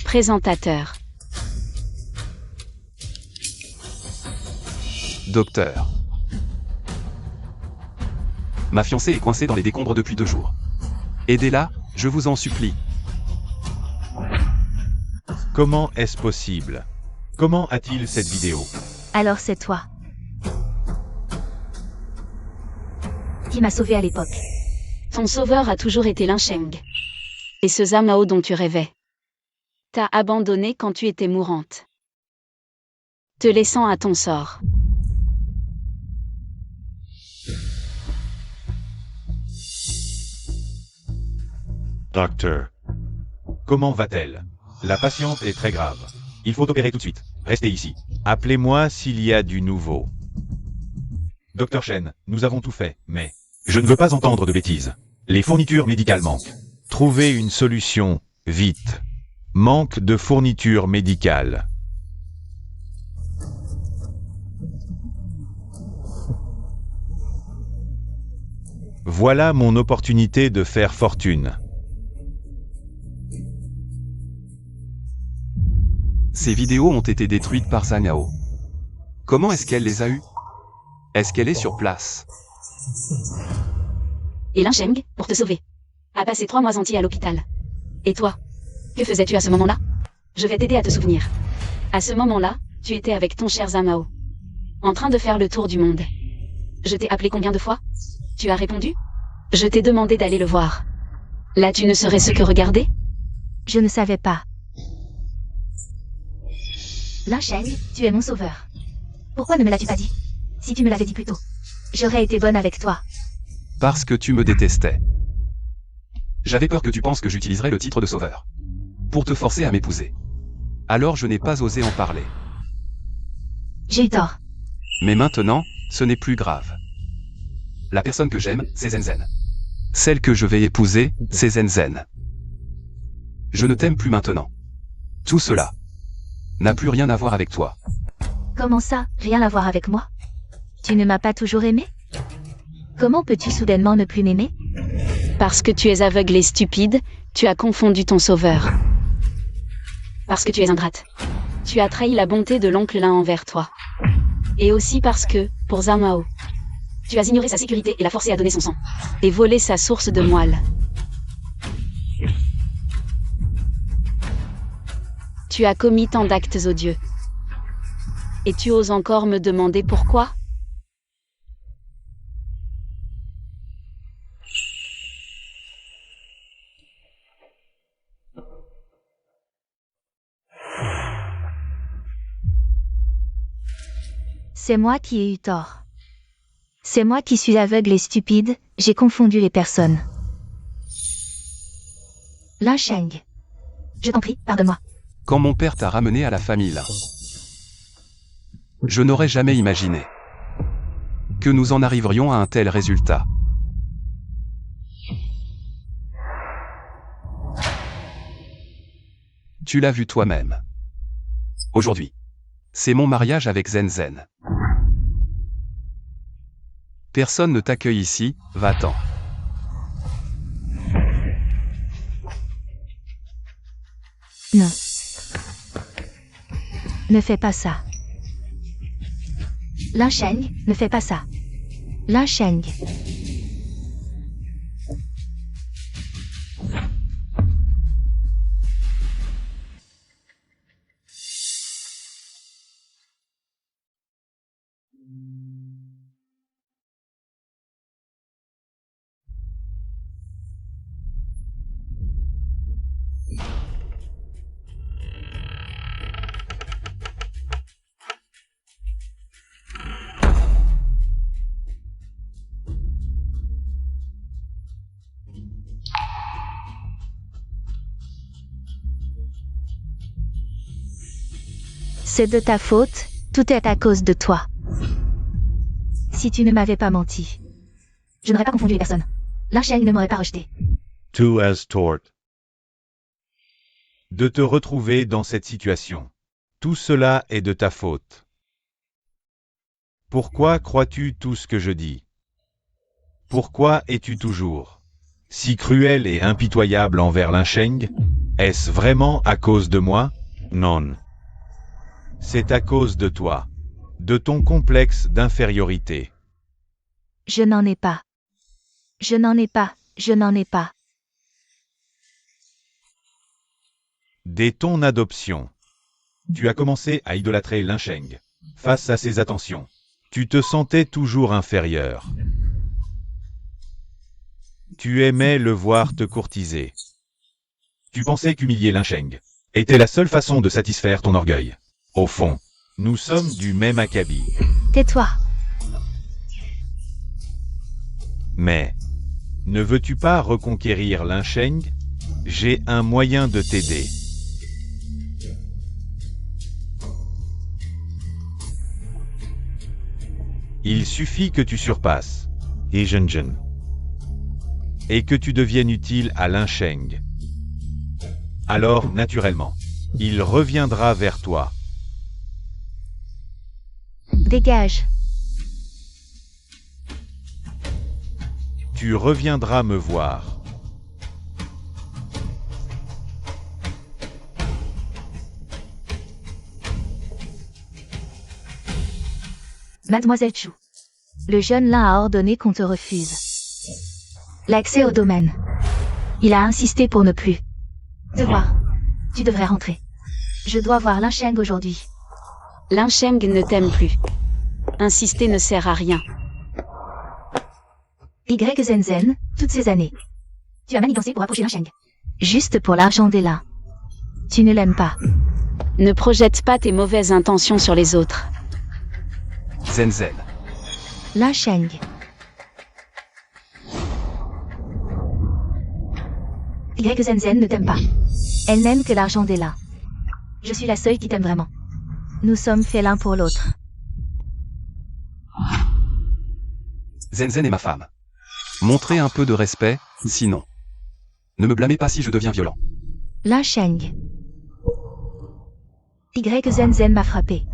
Présentateur. Docteur. Ma fiancée est coincée dans les décombres depuis 2 jours. Aidez-la, je vous en supplie. Comment est-ce possible? Comment a-t-il cette vidéo? Alors c'est toi qui m'a sauvé à l'époque. Ton sauveur a toujours été Lin Sheng. Et ce Zamao dont tu rêvais. T'as abandonné quand tu étais mourante. Te laissant à ton sort. Docteur. Comment va-t-elle? La patiente est très grave. Il faut opérer tout de suite. Restez ici. Appelez-moi s'il y a du nouveau. Docteur Shen, nous avons tout fait, mais je ne veux pas entendre de bêtises. Les fournitures médicales manquent. Trouvez une solution, vite. Manque de fournitures médicales. Voilà mon opportunité de faire fortune. Ces vidéos ont été détruites par Zanao. Comment est-ce qu'elle les a eues? Est-ce qu'elle est sur place? Et Lin Sheng, pour te sauver, a passé 3 mois entiers à l'hôpital. Et toi, que faisais-tu à ce moment-là? Je vais t'aider à te souvenir. À ce moment-là, tu étais avec ton cher Zamao, en train de faire le tour du monde. Je t'ai appelé combien de fois? Tu as répondu? Je t'ai demandé d'aller le voir. Là tu ne saurais ce que regarder? Je ne savais pas. Lin Sheng, tu es mon sauveur. Pourquoi ne me l'as-tu pas dit? Si tu me l'avais dit plus tôt, j'aurais été bonne avec toi. Parce que tu me détestais. J'avais peur que tu penses que j'utiliserais le titre de sauveur pour te forcer à m'épouser. Alors je n'ai pas osé en parler. J'ai eu tort. Mais maintenant, ce n'est plus grave. La personne que j'aime, c'est Zenzen. Celle que je vais épouser, c'est Zenzen. Je ne t'aime plus maintenant. Tout cela n'a plus rien à voir avec toi. Comment ça, rien à voir avec moi? Tu ne m'as pas toujours aimé? Comment peux-tu soudainement ne plus m'aimer? Parce que tu es aveugle et stupide, tu as confondu ton sauveur. Parce que tu es ingrate. Tu as trahi la bonté de l'oncle Lin envers toi. Et aussi parce que, pour Zamao, Tu as ignoré sa sécurité et l'as forcé à donner son sang. et volé sa source de moelle. Tu as commis tant d'actes odieux. Et tu oses encore me demander pourquoi? C'est moi qui ai eu tort. C'est moi qui suis aveugle et stupide, j'ai confondu les personnes. Lin Sheng. Je t'en prie, pardonne-moi. quand mon père t'a ramené à la famille là. Je n'aurais jamais imaginé que nous en arriverions à un tel résultat. Tu l'as vu toi-même. Aujourd'hui, c'est mon mariage avec Zenzen. Personne ne t'accueille ici, va-t'en. Non. Ne fais pas ça. Lin Sheng, ne fais pas ça. Lin Sheng. C'est de ta faute, tout est à cause de toi. Si tu ne m'avais pas menti, je n'aurais pas confondu les personnes. Lin Sheng ne m'aurait pas rejeté. Tu as tort. De te retrouver dans cette situation. Tout cela est de ta faute. Pourquoi crois-tu tout ce que je dis? Pourquoi es-tu toujours si cruel et impitoyable envers Lin Sheng? Est-ce vraiment à cause de moi? Non. C'est à cause de toi. De ton complexe d'infériorité. Je n'en ai pas. Je n'en ai pas, je n'en ai pas. Dès ton adoption, tu as commencé à idolâtrer Lin Sheng. Face à ses attentions, tu te sentais toujours inférieur. Tu aimais le voir te courtiser. Tu pensais qu'humilier Lin Sheng était la seule façon de satisfaire ton orgueil. Au fond, nous sommes du même acabit. Tais-toi. Mais, ne veux-tu pas reconquérir Lin Sheng? J'ai un moyen de t'aider. Il suffit que tu surpasses Yi Zhenzhen. et que tu deviennes utile à Lin Sheng. Alors, naturellement, il reviendra vers toi. Dégage. Tu reviendras me voir. Mademoiselle Chu. Le jeune Lin a ordonné qu'on te refuse l'accès au domaine. Il a insisté pour ne plus te voir. Tu devrais rentrer. Je dois voir Lin Sheng aujourd'hui. Lin Sheng ne t'aime plus. Insister ne sert à rien. Y Zenzen, toutes ces années. Tu as manigancé pour approcher Lin Sheng. Juste pour l'argent des Lin. Tu ne l'aimes pas. Ne projette pas tes mauvaises intentions sur les autres. Zenzen. Lin Sheng. Y Zenzen ne t'aime pas. Elle n'aime que l'argent des Lin. Je suis la seule qui t'aime vraiment. Nous sommes faits l'un pour l'autre. Zenzen est ma femme. Montrez un peu de respect, sinon. Ne me blâmez pas si je deviens violent. Lin Sheng. Y Zenzen m'a frappé.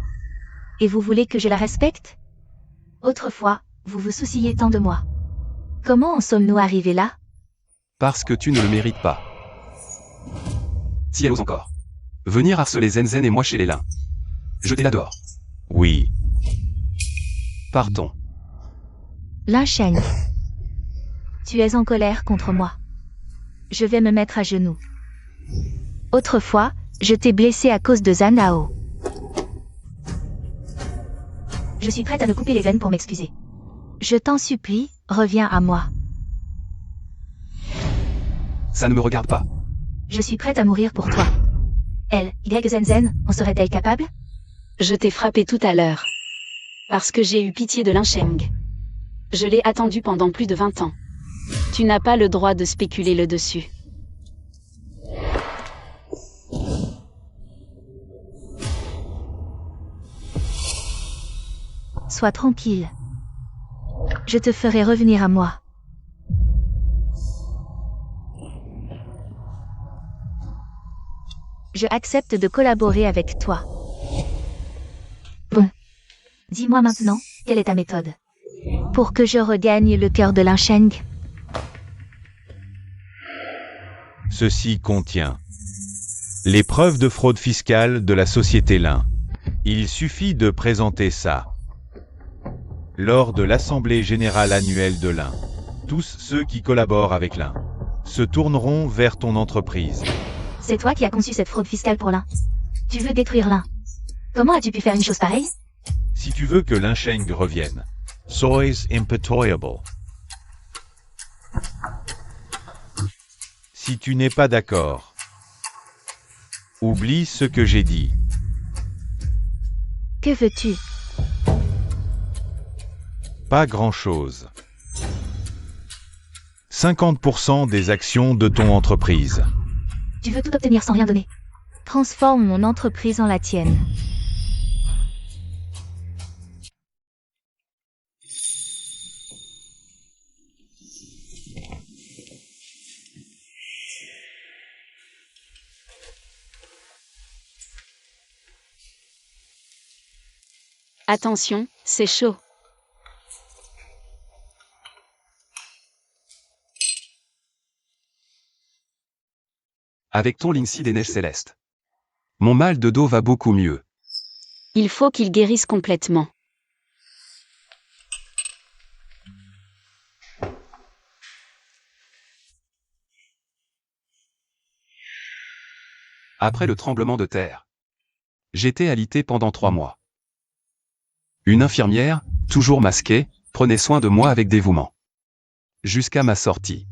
Et vous voulez que je la respecte? Autrefois, vous vous souciez tant de moi. Comment en sommes-nous arrivés là? Parce que tu ne le mérites pas. Si elle ose encore venir harceler Zenzen et moi chez les Lin. Jetez-la dehors. Oui. Partons. Lin Sheng. Tu es en colère contre moi. Je vais me mettre à genoux. Autrefois, je t'ai blessé à cause de Zanao. Je suis prête à me couper les veines pour m'excuser. Je t'en supplie, reviens à moi. Ça ne me regarde pas. Je suis prête à mourir pour toi. Elle, Y Zenzen, en serait-elle capable? Je t'ai frappé tout à l'heure. Parce que j'ai eu pitié de Lin Sheng. Je l'ai attendu pendant plus de 20 ans. Tu n'as pas le droit de spéculer le dessus. Sois tranquille. Je te ferai revenir à moi. Je accepte de collaborer avec toi. Bon. Dis-moi maintenant, quelle est ta méthode? Pour que je regagne le cœur de Linsheng. Ceci contient les preuves de fraude fiscale de la société Lin. Il suffit de présenter ça lors de l'Assemblée Générale Annuelle de Lin. Tous ceux qui collaborent avec Lin se tourneront vers ton entreprise. C'est toi qui as conçu cette fraude fiscale pour l'un. Tu veux détruire l'un. Comment as-tu pu faire une chose pareille? Si tu veux que Linsheng revienne, Sois impitoyable. si tu n'es pas d'accord, oublie ce que j'ai dit. Que veux-tu? Pas grand-chose. 50% des actions de ton entreprise. Tu veux tout obtenir sans rien donner. Transforme mon entreprise en la tienne. Attention, c'est chaud. Avec ton Linksy des neiges célestes. Mon mal de dos va beaucoup mieux. Il faut qu'il guérisse complètement. Après le tremblement de terre, j'étais alité pendant 3 mois. Une infirmière, toujours masquée, prenait soin de moi avec dévouement. Jusqu'à ma sortie.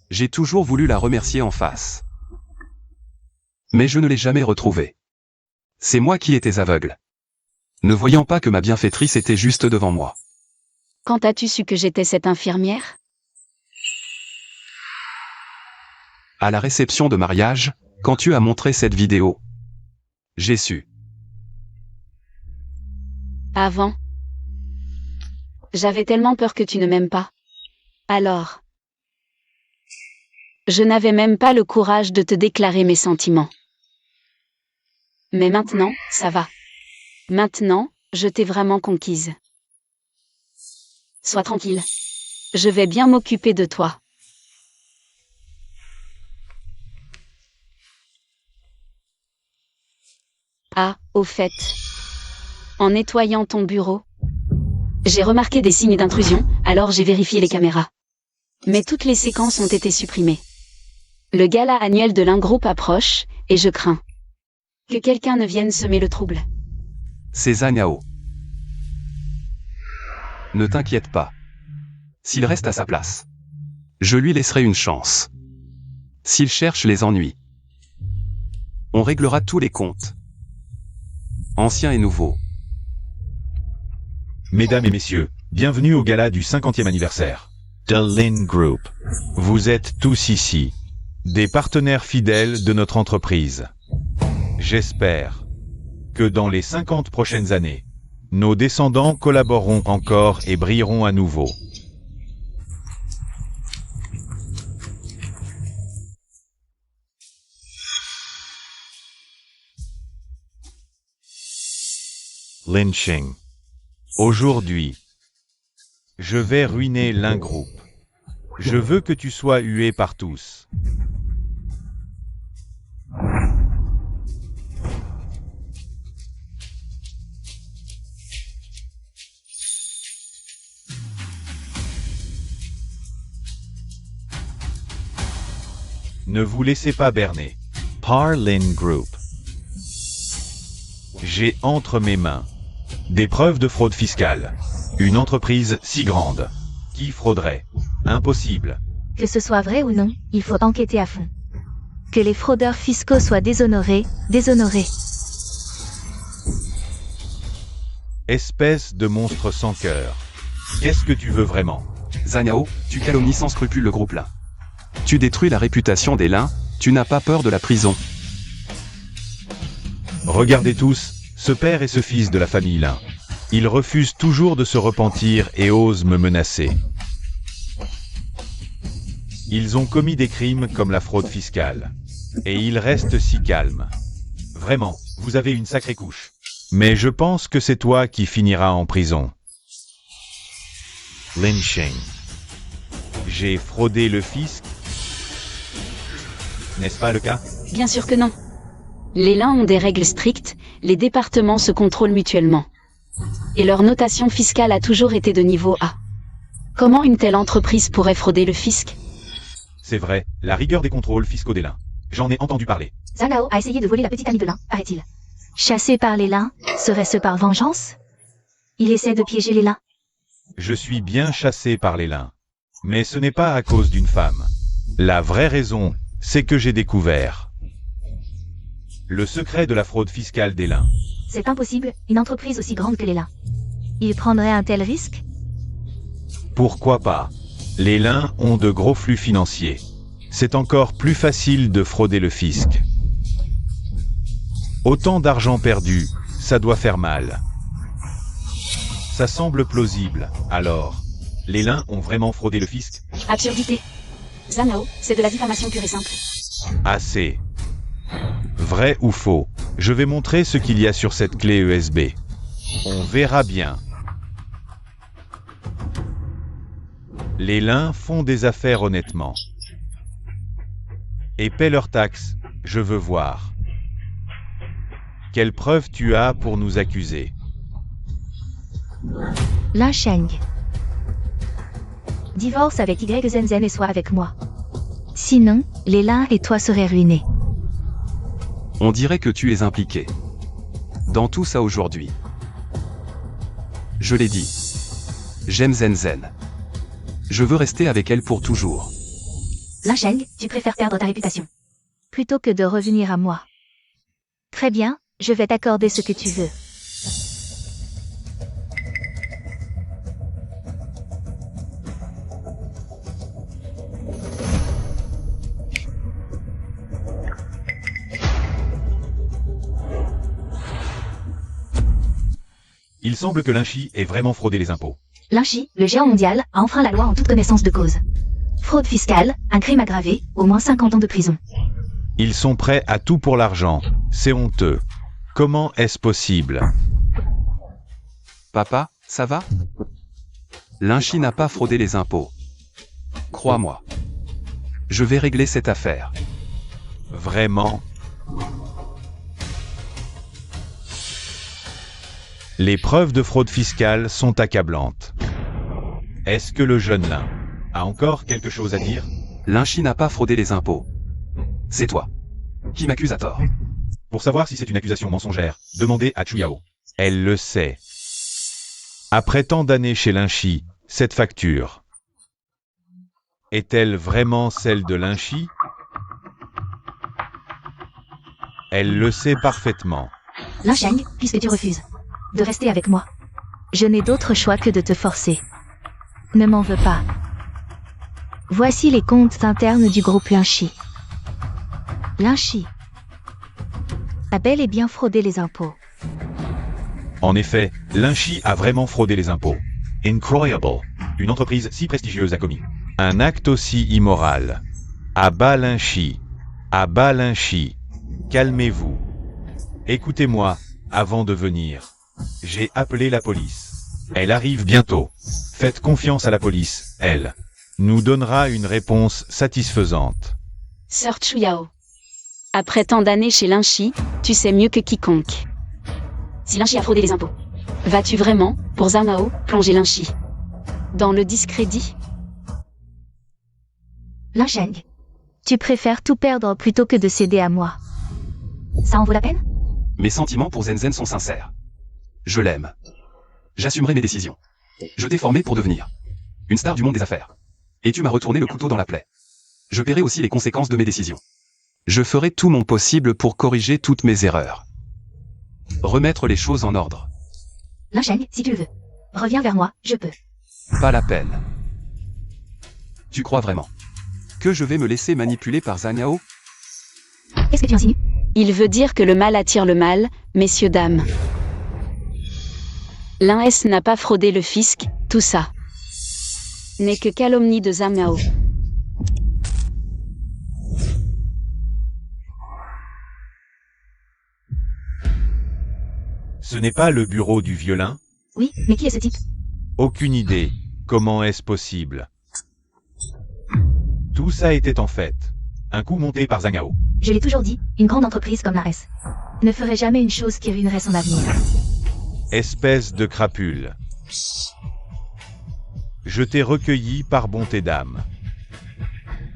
J'ai toujours voulu la remercier en face. Mais je ne l'ai jamais retrouvée. C'est moi qui étais aveugle. Ne voyant pas que ma bienfaitrice était juste devant moi. Quand as-tu su que j'étais cette infirmière? À la réception de mariage, quand tu as montré cette vidéo, j'ai su. Avant. J'avais tellement peur que tu ne m'aimes pas. Alors. Je n'avais même pas le courage de te déclarer mes sentiments. Mais maintenant, ça va. Maintenant, je t'ai vraiment conquise. Sois tranquille. Je vais bien m'occuper de toi. Ah, au fait. En nettoyant ton bureau, j'ai remarqué des signes d'intrusion, alors j'ai vérifié les caméras. Mais toutes les séquences ont été supprimées. Le gala annuel de l'un groupe approche, et je crains que quelqu'un ne vienne semer le trouble. C'est Zhang. Ne t'inquiète pas. S'il reste à sa place, je lui laisserai une chance. S'il cherche les ennuis, on réglera tous les comptes. Anciens et nouveaux. Mesdames et messieurs, bienvenue au gala du 50e anniversaire. The Lin Group. Vous êtes tous ici, des partenaires fidèles de notre entreprise. J'espère que dans les 50 prochaines années, nos descendants collaboreront encore et brilleront à nouveau. Lynching. Aujourd'hui, je vais ruiner l'un groupe. Je veux que tu sois hué par tous. Ne vous laissez pas berner. Par Lin Group. J'ai entre mes mains des preuves de fraude fiscale. Une entreprise si grande. Qui frauderait? Impossible. Que ce soit vrai ou non, il faut enquêter à fond. Que les fraudeurs fiscaux soient déshonorés, déshonorés. Espèce de monstre sans cœur. Qu'est-ce que tu veux vraiment? Zhang, tu calomnies sans scrupule le groupe Lin. Tu détruis la réputation des Lin, tu n'as pas peur de la prison. Regardez tous, ce père et ce fils de la famille Lin. Ils refusent toujours de se repentir et osent me menacer. Ils ont commis des crimes comme la fraude fiscale. Et ils restent si calmes. Vraiment, vous avez une sacrée couche. Mais je pense que c'est toi qui finiras en prison. Lynching. J'ai fraudé le fisc. N'est-ce pas le cas? Bien sûr que non. Les lins ont des règles strictes, les départements se contrôlent mutuellement. Et leur notation fiscale a toujours été de niveau A. Comment une telle entreprise pourrait frauder le fisc? C'est vrai, la rigueur des contrôles fiscaux des lins. J'en ai entendu parler. Zhang Hao a essayé de voler la petite amie de lin, paraît-il. Chassé par les lins, serait-ce par vengeance? Il essaie de piéger les lins. Je suis bien chassé par les lins. Mais ce n'est pas à cause d'une femme. La vraie raison, c'est que j'ai découvert le secret de la fraude fiscale des lins. C'est impossible, une entreprise aussi grande que les lins. Il prendrait un tel risque? Pourquoi pas? Les lins ont de gros flux financiers. C'est encore plus facile de frauder le fisc. Autant d'argent perdu, ça doit faire mal. Ça semble plausible, alors. Les lins ont vraiment fraudé le fisc? Absurdité. Zhang Hao, c'est de la diffamation pure et simple. Assez. Vrai ou faux? Je vais montrer ce qu'il y a sur cette clé USB. On verra bien. Les lins font des affaires honnêtement. Et paient leurs taxes, je veux voir. Quelle preuve tu as pour nous accuser? Lin Sheng. Divorce avec Y Zenzen et sois avec moi. Sinon, les lins et toi seraient ruinés. On dirait que tu es impliqué dans tout ça aujourd'hui. Je l'ai dit. J'aime Zenzen. Je veux rester avec elle pour toujours. Lin Sheng, tu préfères perdre ta réputation plutôt que de revenir à moi. Très bien, je vais t'accorder ce que tu veux. Il semble que Lynchi ait vraiment fraudé les impôts. Lynchi, le géant mondial, a enfreint la loi en toute connaissance de cause. Fraude fiscale, un crime aggravé, au moins 50 ans de prison. Ils sont prêts à tout pour l'argent. C'est honteux. Comment est-ce possible? Papa, ça va? Lynchi n'a pas fraudé les impôts. Crois-moi. Je vais régler cette affaire. Vraiment? Les preuves de fraude fiscale sont accablantes. Est-ce que le jeune lin A encore quelque chose à dire? Lynchi n'a pas fraudé les impôts. C'est toi qui m'accuse à tort. Pour savoir si c'est une accusation mensongère, demandez à Chu Yao. Elle le sait. Après tant d'années chez Lynchi, cette facture est-elle vraiment celle de Lynchi? Elle le sait parfaitement. Lin Sheng, puisque tu refuses de rester avec moi, je n'ai d'autre choix que de te forcer. Ne m'en veux pas. Voici les comptes internes du groupe Lynchi. Lynchi a bel et bien fraudé les impôts. En effet, Lynchi a vraiment fraudé les impôts. Incroyable. Une entreprise si prestigieuse a commis un acte aussi immoral. À bas Lynchi. À bas Lynchi. Calmez-vous. Écoutez-moi, avant de venir. J'ai appelé la police. Elle arrive bientôt. Faites confiance à la police, elle nous donnera une réponse satisfaisante. Sœur Chu Yao. Après tant d'années chez Lynchi, tu sais mieux que quiconque. Si Lynchi a fraudé les impôts, vas-tu vraiment, pour Zhang Hao, plonger Lynchi dans le discrédit? Lin Sheng, tu préfères tout perdre plutôt que de céder à moi. Ça en vaut la peine? Mes sentiments pour Zenzen sont sincères. Je l'aime. J'assumerai mes décisions. Je t'ai formé pour devenir une star du monde des affaires. Et tu m'as retourné le couteau dans la plaie. Je paierai aussi les conséquences de mes décisions. Je ferai tout mon possible pour corriger toutes mes erreurs. Remettre les choses en ordre. Lin Sheng, si tu le veux. Reviens vers moi, je peux. Pas la peine. Tu crois vraiment que je vais me laisser manipuler par Zhang Hao? Qu'est-ce que tu insinues? Il veut dire que le mal attire le mal, messieurs dames. L'In-S n'a pas fraudé le fisc, tout ça n'est que calomnie de Zhang Miao. Ce n'est pas le bureau du violin? Oui, mais qui est ce type? Aucune idée. Comment est-ce possible? Tout ça était en fait un coup monté par Zhang Miao. Je l'ai toujours dit, une grande entreprise comme l'ARES ne ferait jamais une chose qui ruinerait son avenir. Espèce de crapule. Je t'ai recueilli par bonté d'âme.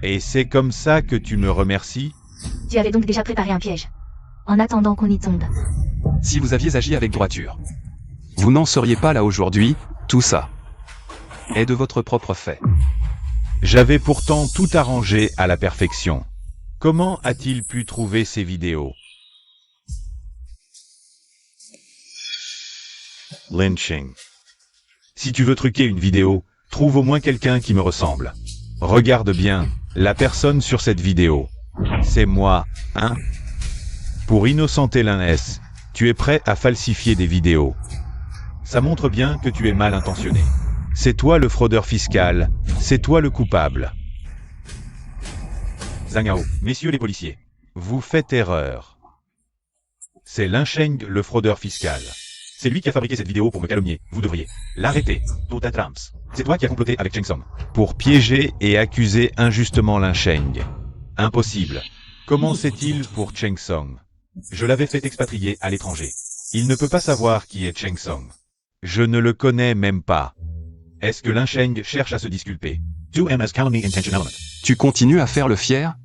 Et c'est comme ça que tu me remercies? Tu avais donc déjà préparé un piège. En attendant qu'on y tombe. Si vous aviez agi avec droiture, vous n'en seriez pas là aujourd'hui, tout ça est de votre propre fait. J'avais pourtant tout arrangé à la perfection. Comment a-t-il pu trouver ces vidéos? Lynching. Si tu veux truquer une vidéo, trouve au moins quelqu'un qui me ressemble. Regarde bien, la personne sur cette vidéo. C'est moi, hein? Pour innocenter l'In-S, tu es prêt à falsifier des vidéos. Ça montre bien que tu es mal intentionné. C'est toi le fraudeur fiscal, c'est toi le coupable. Zhang Miao, messieurs les policiers, vous faites erreur. C'est Lin Sheng le fraudeur fiscal. C'est lui qui a fabriqué cette vidéo pour me calomnier. Vous devriez l'arrêter. Total Trumps. C'est toi qui as comploté avec Cheng Song pour piéger et accuser injustement Lin Sheng. Impossible. Comment sait-il pour Cheng Song? Je l'avais fait expatrier à l'étranger. Il ne peut pas savoir qui est Cheng Song. Je ne le connais même pas. Est-ce que Lin Sheng cherche à se disculper? 2MS calumny intention element. Tu continues à faire le fier?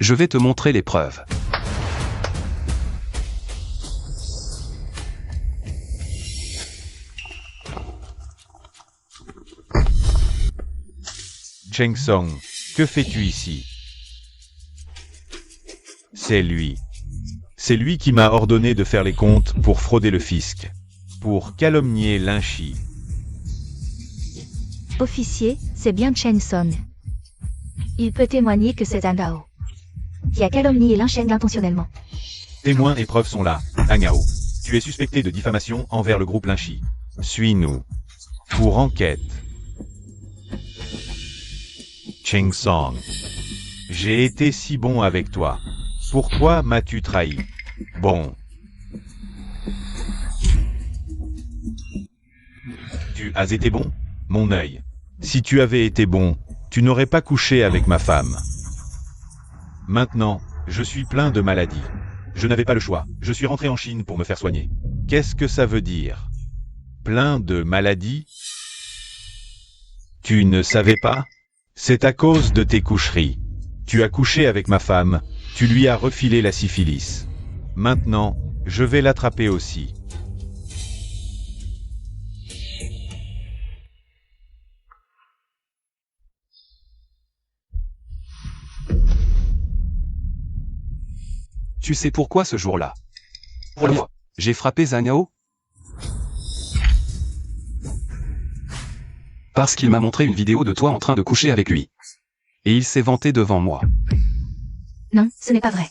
Je vais te montrer les preuves. Cheng Song, que fais-tu ici? C'est lui. C'est lui qui m'a ordonné de faire les comptes pour frauder le fisc. Pour calomnier Lin Shi. Officier, c'est bien Cheng Song. Il peut témoigner que c'est un Dao qui a calomnié Lin Sheng intentionnellement. Témoins et preuves sont là. Zhang Miao, tu es suspecté de diffamation envers le groupe Lin Shi. Suis-nous. Pour enquête. Cheng Song. J'ai été si bon avec toi. Pourquoi m'as-tu trahi? Bon. Tu as été bon? Mon œil. Si tu avais été bon, tu n'aurais pas couché avec ma femme. Maintenant, je suis plein de maladies. Je n'avais pas le choix. Je suis rentré en Chine pour me faire soigner. Qu'est-ce que ça veut dire? Plein de maladies? Tu ne savais pas? C'est à cause de tes coucheries. Tu as couché avec ma femme, tu lui as refilé la syphilis. Maintenant, je vais l'attraper aussi. Tu sais pourquoi ce jour-là? J'ai frappé Zhang Miao? Parce qu'il m'a montré une vidéo de toi en train de coucher avec lui. Et il s'est vanté devant moi. Non, ce n'est pas vrai.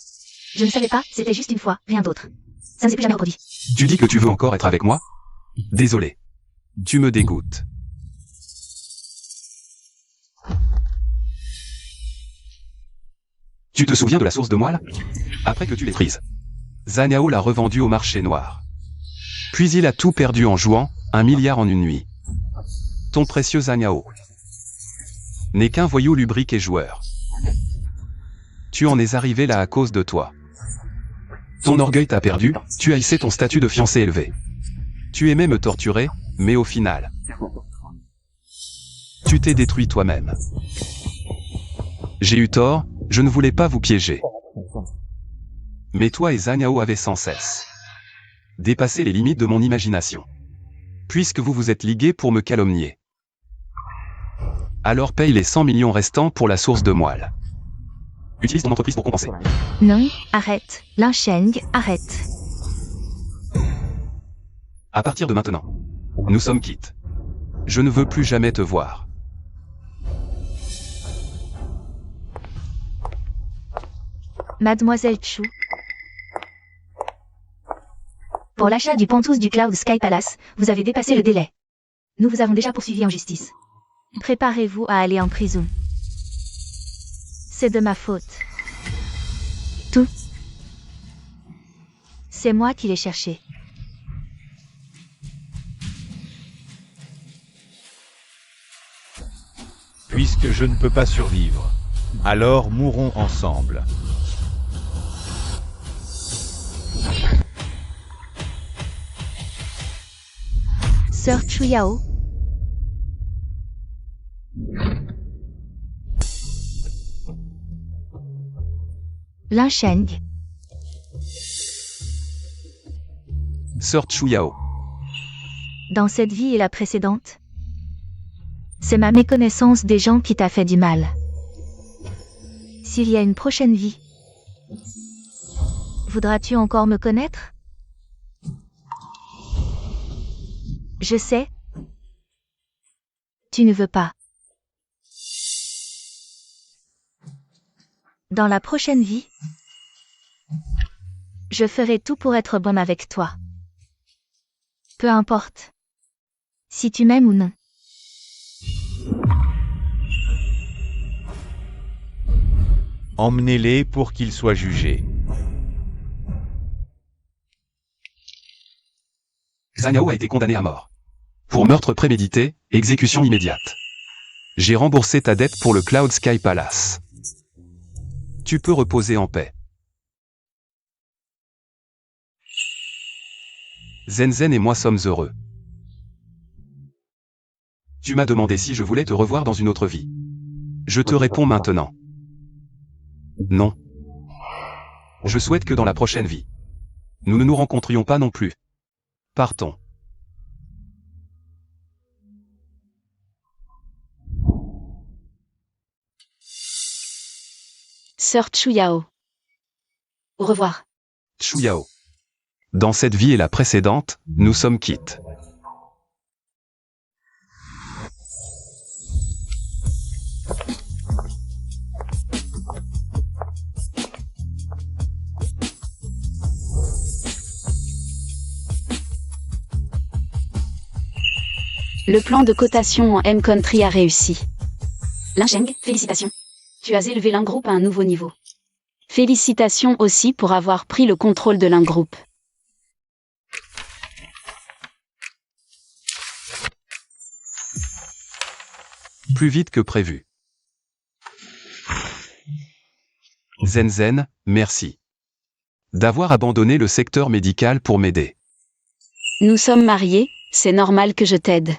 Je ne savais pas, c'était juste une fois, rien d'autre. Ça ne s'est plus jamais reproduit. Tu dis que tu veux encore être avec moi? Désolé. Tu me dégoûtes. Tu te souviens de la source de moelle? Après que tu l'aies prise, Zhang Miao l'a revendue au marché noir. Puis il a tout perdu en jouant, 1 milliard en une nuit. Ton précieux Zhang Miao n'est qu'un voyou lubrique et joueur. Tu en es arrivé là à cause de toi. Ton orgueil t'a perdu, tu haïssais ton statut de fiancé élevé. Tu aimais me torturer, mais au final, tu t'es détruit toi-même. J'ai eu tort, je ne voulais pas vous piéger. Mais toi et Zhang Miao avez sans cesse dépassé les limites de mon imagination. Puisque vous vous êtes ligués pour me calomnier. Alors paye les 100 millions restants pour la source de moelle. Utilise ton entreprise pour compenser. Non, arrête. Lin Sheng, arrête. À partir de maintenant, nous sommes quittes. Je ne veux plus jamais te voir. Mademoiselle Chu. Pour l'achat du Pantouz du Cloud Sky Palace, vous avez dépassé le délai. Nous vous avons déjà poursuivi en justice. Préparez-vous à aller en prison. C'est de ma faute. Tout. C'est moi qui l'ai cherché. Puisque je ne peux pas survivre, alors mourons ensemble. Sœur Chuyao. Lin Sheng. Sœur Chuyao. Dans cette vie et la précédente, c'est ma méconnaissance des gens qui t'a fait du mal. S'il y a une prochaine vie, voudras-tu encore me connaître? Je sais. Tu ne veux pas. Dans la prochaine vie, je ferai tout pour être bonne avec toi. Peu importe. Si tu m'aimes ou non. Emmenez-les pour qu'ils soient jugés. Zhang Yao a été condamné à mort. Pour meurtre prémédité, exécution immédiate. J'ai remboursé ta dette pour le Cloud Sky Palace. Tu peux reposer en paix. Zen et moi sommes heureux. Tu m'as demandé si je voulais te revoir dans une autre vie. Je te réponds maintenant. Non. Je souhaite que dans la prochaine vie, nous ne nous rencontrions pas non plus. Partons. Sœur Chuyao. Au revoir. Chuyao. Dans cette vie et la précédente, nous sommes quittes. Le plan de cotation en M-Country a réussi. Lin Sheng, félicitations. Tu as élevé Lin Group à un nouveau niveau. Félicitations aussi pour avoir pris le contrôle de Lin Group. Plus vite que prévu. Zen, merci. D'avoir abandonné le secteur médical pour m'aider. Nous sommes mariés, c'est normal que je t'aide.